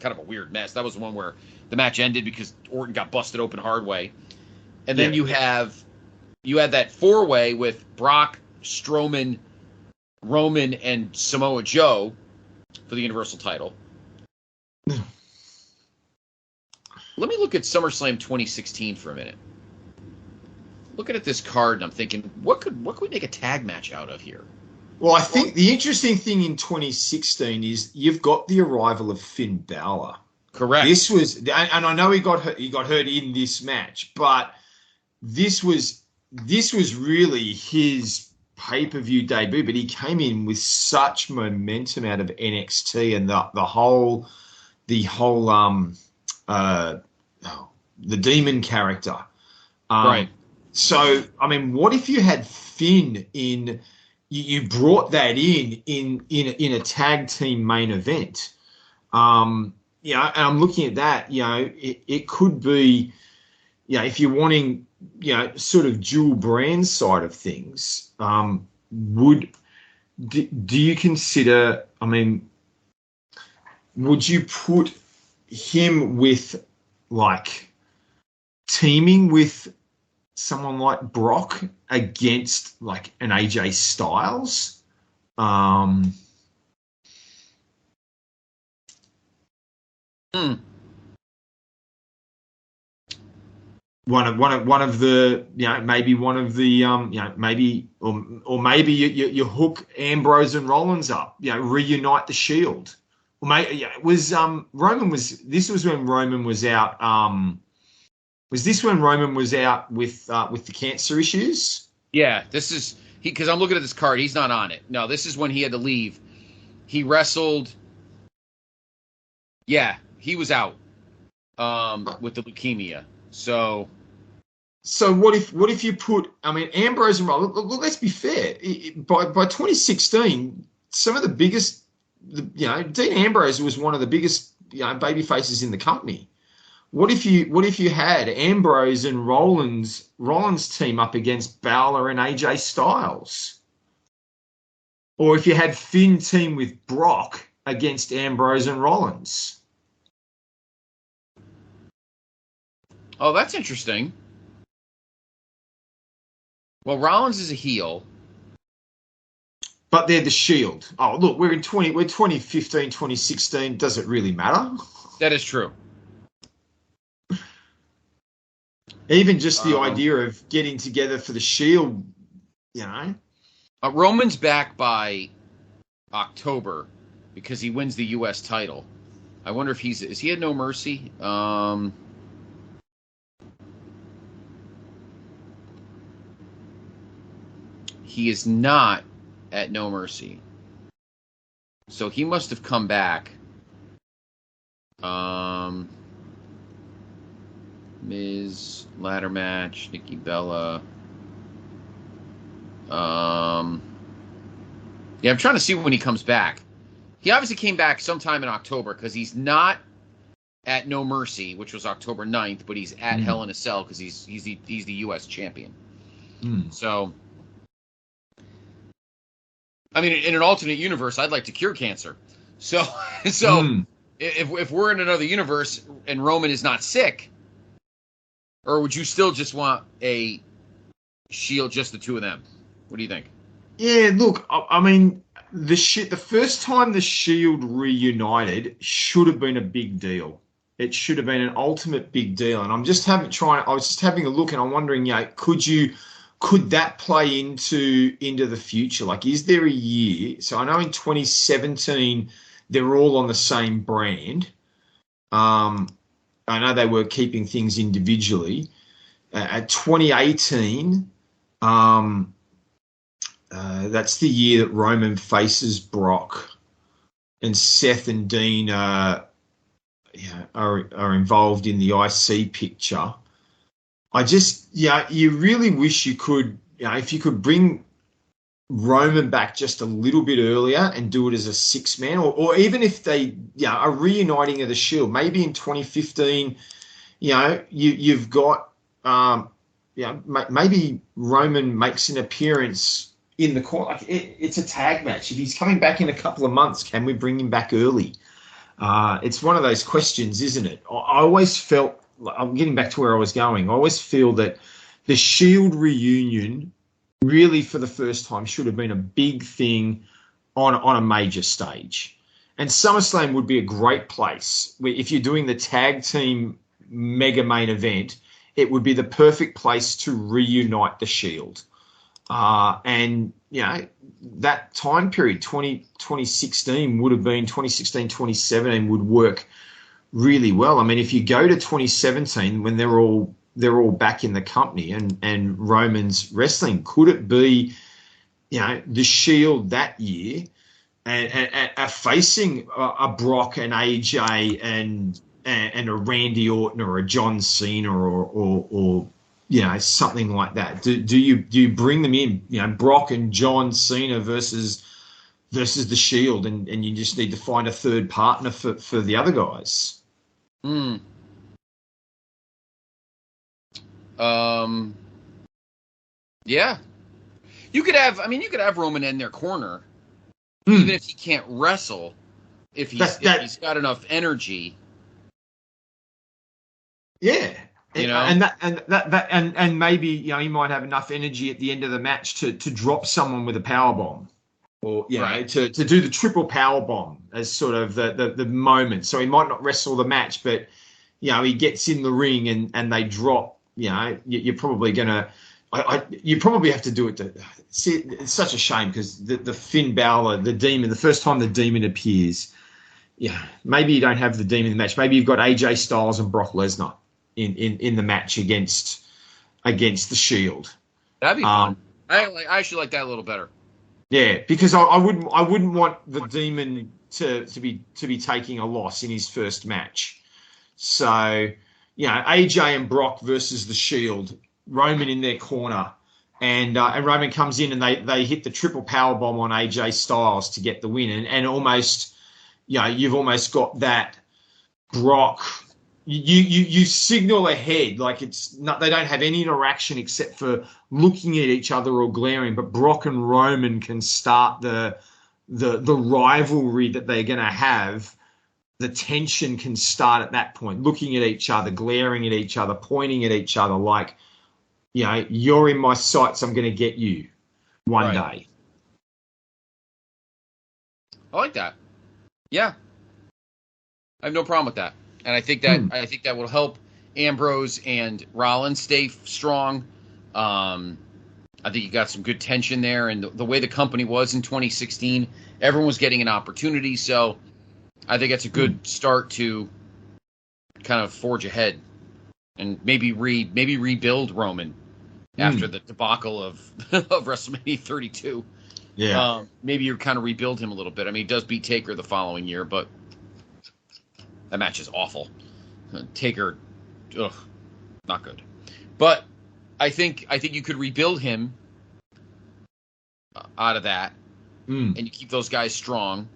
kind of a weird mess. That was the one where the match ended because Orton got busted open hard way. And then you had that 4-way with Brock, Strowman, Roman, and Samoa Joe for the Universal title. Let me look at SummerSlam 2016 for a minute. Looking at this card, and I'm thinking, what could we make a tag match out of here?
Well, I think the interesting thing in 2016 is you've got the arrival of Finn Balor.
Correct.
This was, and I know he got hurt in this match, but this was really his pay-per-view debut. But he came in with such momentum out of NXT and the whole the Demon character.
Right.
So, I mean, what if you had Finn in? You brought that in a tag team main event. And I'm looking at that. It could be, if you're wanting, sort of dual brand side of things. Do you consider? I mean, would you put him with teaming with someone like Brock against an AJ Styles? One of the maybe one of the maybe or maybe you hook Ambrose and Rollins up, reunite the Shield. Or maybe Roman was. This was when Roman was out. Was this when Roman was out with the cancer issues?
Yeah, this is because I'm looking at this card. He's not on it. No, this is when he had to leave. He wrestled. Yeah, he was out. with the leukemia. So
what if you put? I mean, Ambrose and Rollins. Look, let's be fair. By 2016, some of the biggest, Dean Ambrose was one of the biggest baby faces in the company. What if you had Ambrose and Rollins team up against Balor and AJ Styles? Or if you had Finn team with Brock against Ambrose and Rollins?
Oh, that's interesting. Well, Rollins is a heel.
But they're the Shield. Oh, look, we're 2015, 2016. Does it really matter?
That is true.
Even just the idea of getting together for the Shield,
Roman's back by October because he wins the U.S. title. I wonder if is he at No Mercy? He is not at No Mercy. So he must have come back. Miz, ladder match, Nikki Bella. Yeah, I'm trying to see when he comes back. He obviously came back sometime in October because he's not at No Mercy, which was October 9th, but he's at Hell in a Cell because he's the U.S. champion. So, I mean, in an alternate universe, I'd like to cure cancer. So if we're in another universe and Roman is not sick, or would you still just want a Shield, just the two of them? What do you think?
Yeah, look, I mean, the first time the Shield reunited should have been a big deal. It should have been an ultimate big deal. And I was just having a look, and I'm wondering, could that play into the future? Like, is there a year? So I know in 2017 they're all on the same brand. I know they were keeping things individually. At 2018, that's the year that Roman faces Brock, and Seth and Dean are involved in the IC picture. I just, you really wish you could, if you could bring Roman back just a little bit earlier and do it as a 6-man, or even if they, are reuniting of the Shield, maybe in 2015, you've got, maybe Roman makes an appearance in the court. Like it's a tag match. If he's coming back in a couple of months, can we bring him back early? It's one of those questions, isn't it? I always felt, I'm getting back to where I was going, I always feel that the Shield reunion really for the first time should have been a big thing on a major stage. And SummerSlam would be a great place. If you're doing the tag team mega main event, it would be the perfect place to reunite the Shield. And, that time period, 2016 would have been, 2016, 2017 would work really well. I mean, if you go to 2017 when they're all back in the company and Roman's wrestling, could it be, the Shield that year and facing a Brock and AJ and a Randy Orton or a John Cena or something like that? Do you bring them in, Brock and John Cena versus the Shield, and you just need to find a third partner for the other guys?
Yeah. You could have Roman in their corner, even if he can't wrestle, if he's got enough energy.
Yeah. And maybe he might have enough energy at the end of the match to drop someone with a power bomb, or to do the triple power bomb as sort of the moment. So he might not wrestle the match, but he gets in the ring and they drop. You're probably gonna. You probably have to do it. It's such a shame because the Finn Balor, the Demon, the first time the Demon appears, maybe you don't have the Demon in the match. Maybe you've got AJ Styles and Brock Lesnar in the match against the Shield.
That'd be fun. I actually like that a little better.
Yeah, because I wouldn't want the Demon to be taking a loss in his first match. So, AJ and Brock versus the Shield, Roman in their corner. And Roman comes in and they hit the triple power bomb on AJ Styles to get the win. And almost, you've almost got that Brock. You signal ahead, like it's not, they don't have any interaction except for looking at each other or glaring. But Brock and Roman can start the rivalry that they're going to have. The tension can start at that point, looking at each other, glaring at each other, pointing at each other, like, you're in my sights, I'm going to get you one day.
I like that. Yeah. I have no problem with that. And I think that will help Ambrose and Rollins stay strong. I think you got some good tension there, and the way the company was in 2016, everyone was getting an opportunity, so I think that's a good start to kind of forge ahead and maybe rebuild Roman after the debacle of WrestleMania 32.
Yeah.
Maybe you kind of rebuild him a little bit. I mean, he does beat Taker the following year, but that match is awful. Taker, not good. But I think you could rebuild him out of that, and you keep those guys strong.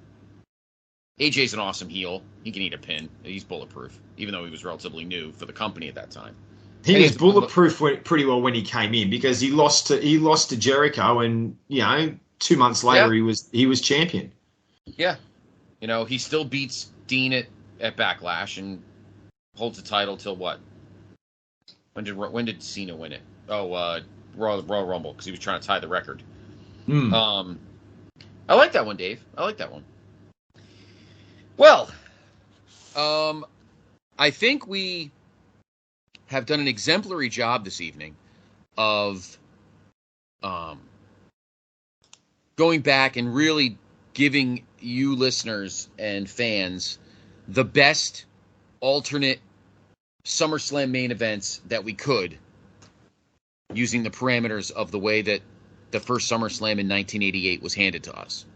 AJ's an awesome heel. He can eat a pin. He's bulletproof, even though he was relatively new for the company at that time.
He was bulletproof pretty well when he came in, because he lost to Jericho, and 2 months later he was champion.
Yeah, he still beats Dean at Backlash and holds the title till what? When did Cena win it? Oh, Royal Rumble, because he was trying to tie the record. I like that one, Dave. I like that one. Well, I think we have done an exemplary job this evening of going back and really giving you listeners and fans the best alternate SummerSlam main events that we could, using the parameters of the way that the first SummerSlam in 1988 was handed to us.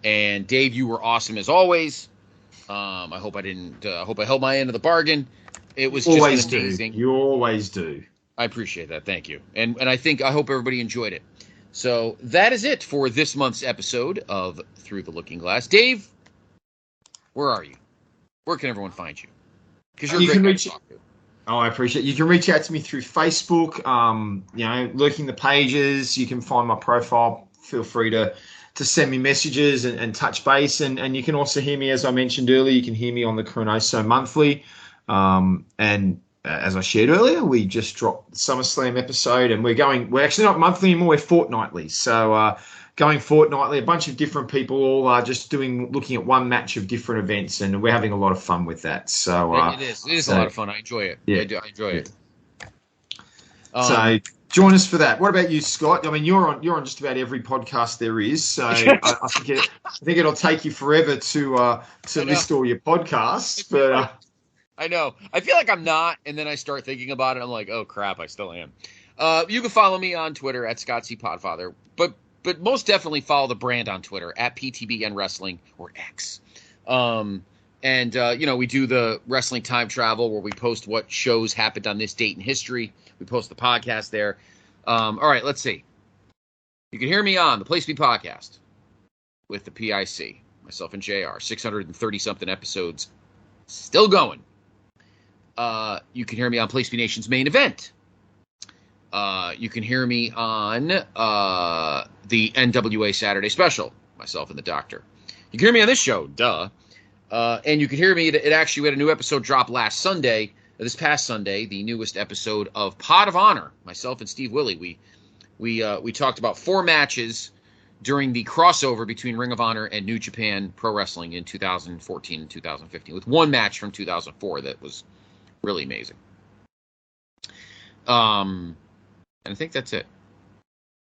And Dave, you were awesome as always. I hope I held my end of the bargain. It was just amazing.
You always do.
I appreciate that. Thank you. And I hope everybody enjoyed it. So that is it for this month's episode of Through the Looking Glass. Dave, where are you? Where can everyone find you? Because you're a great guy to talk to.
Oh, I appreciate it. You can reach out to me through Facebook, lurking the pages. You can find my profile. Feel free to send me messages and touch base. And you can also hear me, as I mentioned earlier, you can hear me on the Chronoso Monthly. And as I shared earlier, we just dropped the SummerSlam episode, and we're actually not monthly anymore, we're fortnightly. So going fortnightly, a bunch of different people all are just looking at one match of different events, and we're having a lot of fun with that. So
it is a lot of fun. I enjoy it. Yeah, I enjoy it.
So join us for that. What about you, Scott? I mean, you're on just about every podcast there is. So I think it'll take you forever to list all your podcasts. But
I know. I feel like I'm not, and then I start thinking about it. I'm like, oh crap, I still am. You can follow me on Twitter at Scott C. Podfather, but most definitely follow the brand on Twitter at PTBN Wrestling or X. We do the Wrestling Time Travel where we post what shows happened on this date in history. We post the podcast there. All right, let's see. You can hear me on the Place to Be podcast with the PIC, myself and JR, 630-something episodes still going. You can hear me on Place to Be Nation's main event. You can hear me on the NWA Saturday special, myself and the Doctor. You can hear me on this show, duh. And you can hear me. We had a new episode drop this past Sunday, the newest episode of Pod of Honor. Myself and Steve Willie. We talked about 4 matches during the crossover between Ring of Honor and New Japan Pro Wrestling in 2014 and 2015, with one match from 2004 that was really amazing. And I think that's it.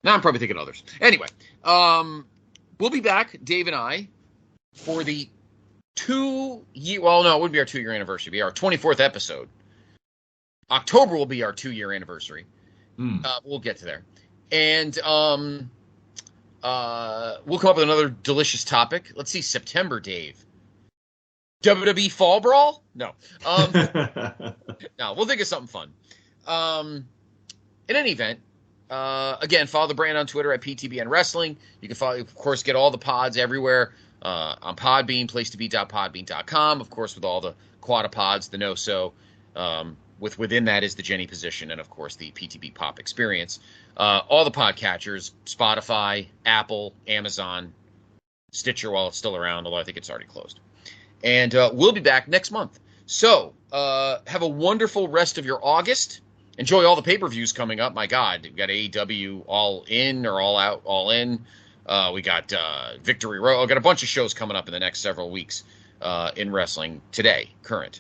Now I'm probably thinking others. Anyway, we'll be back, Dave and I, for the 2-year. Well, no, it wouldn't be our 2-year anniversary. It'd be our 24th episode. October will be our 2-year anniversary. We'll get to there, and we'll come up with another delicious topic. Let's see, September, Dave. WWE Fall Brawl? No. No, we'll think of something fun. In any event, again, follow the brand on Twitter at PTBN Wrestling. You can follow, of course, get all the pods everywhere on Podbean, placetobe.podbean.com. Of course, with all the quadapods, the no-so. Within that is the Jenny position and, of course, the PTB Pop experience. All the podcatchers, Spotify, Apple, Amazon, Stitcher while it's still around, although I think it's already closed. And we'll be back next month. So have a wonderful rest of your August. Enjoy all the pay-per-views coming up. My God, we got AEW All In or All Out, All In. We got Victory Road. I've got a bunch of shows coming up in the next several weeks in wrestling today, current.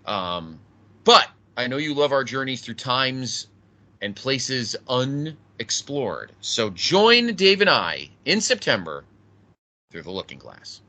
But I know you love our journeys through times and places unexplored. So join Dave and I in September through the Looking Glass.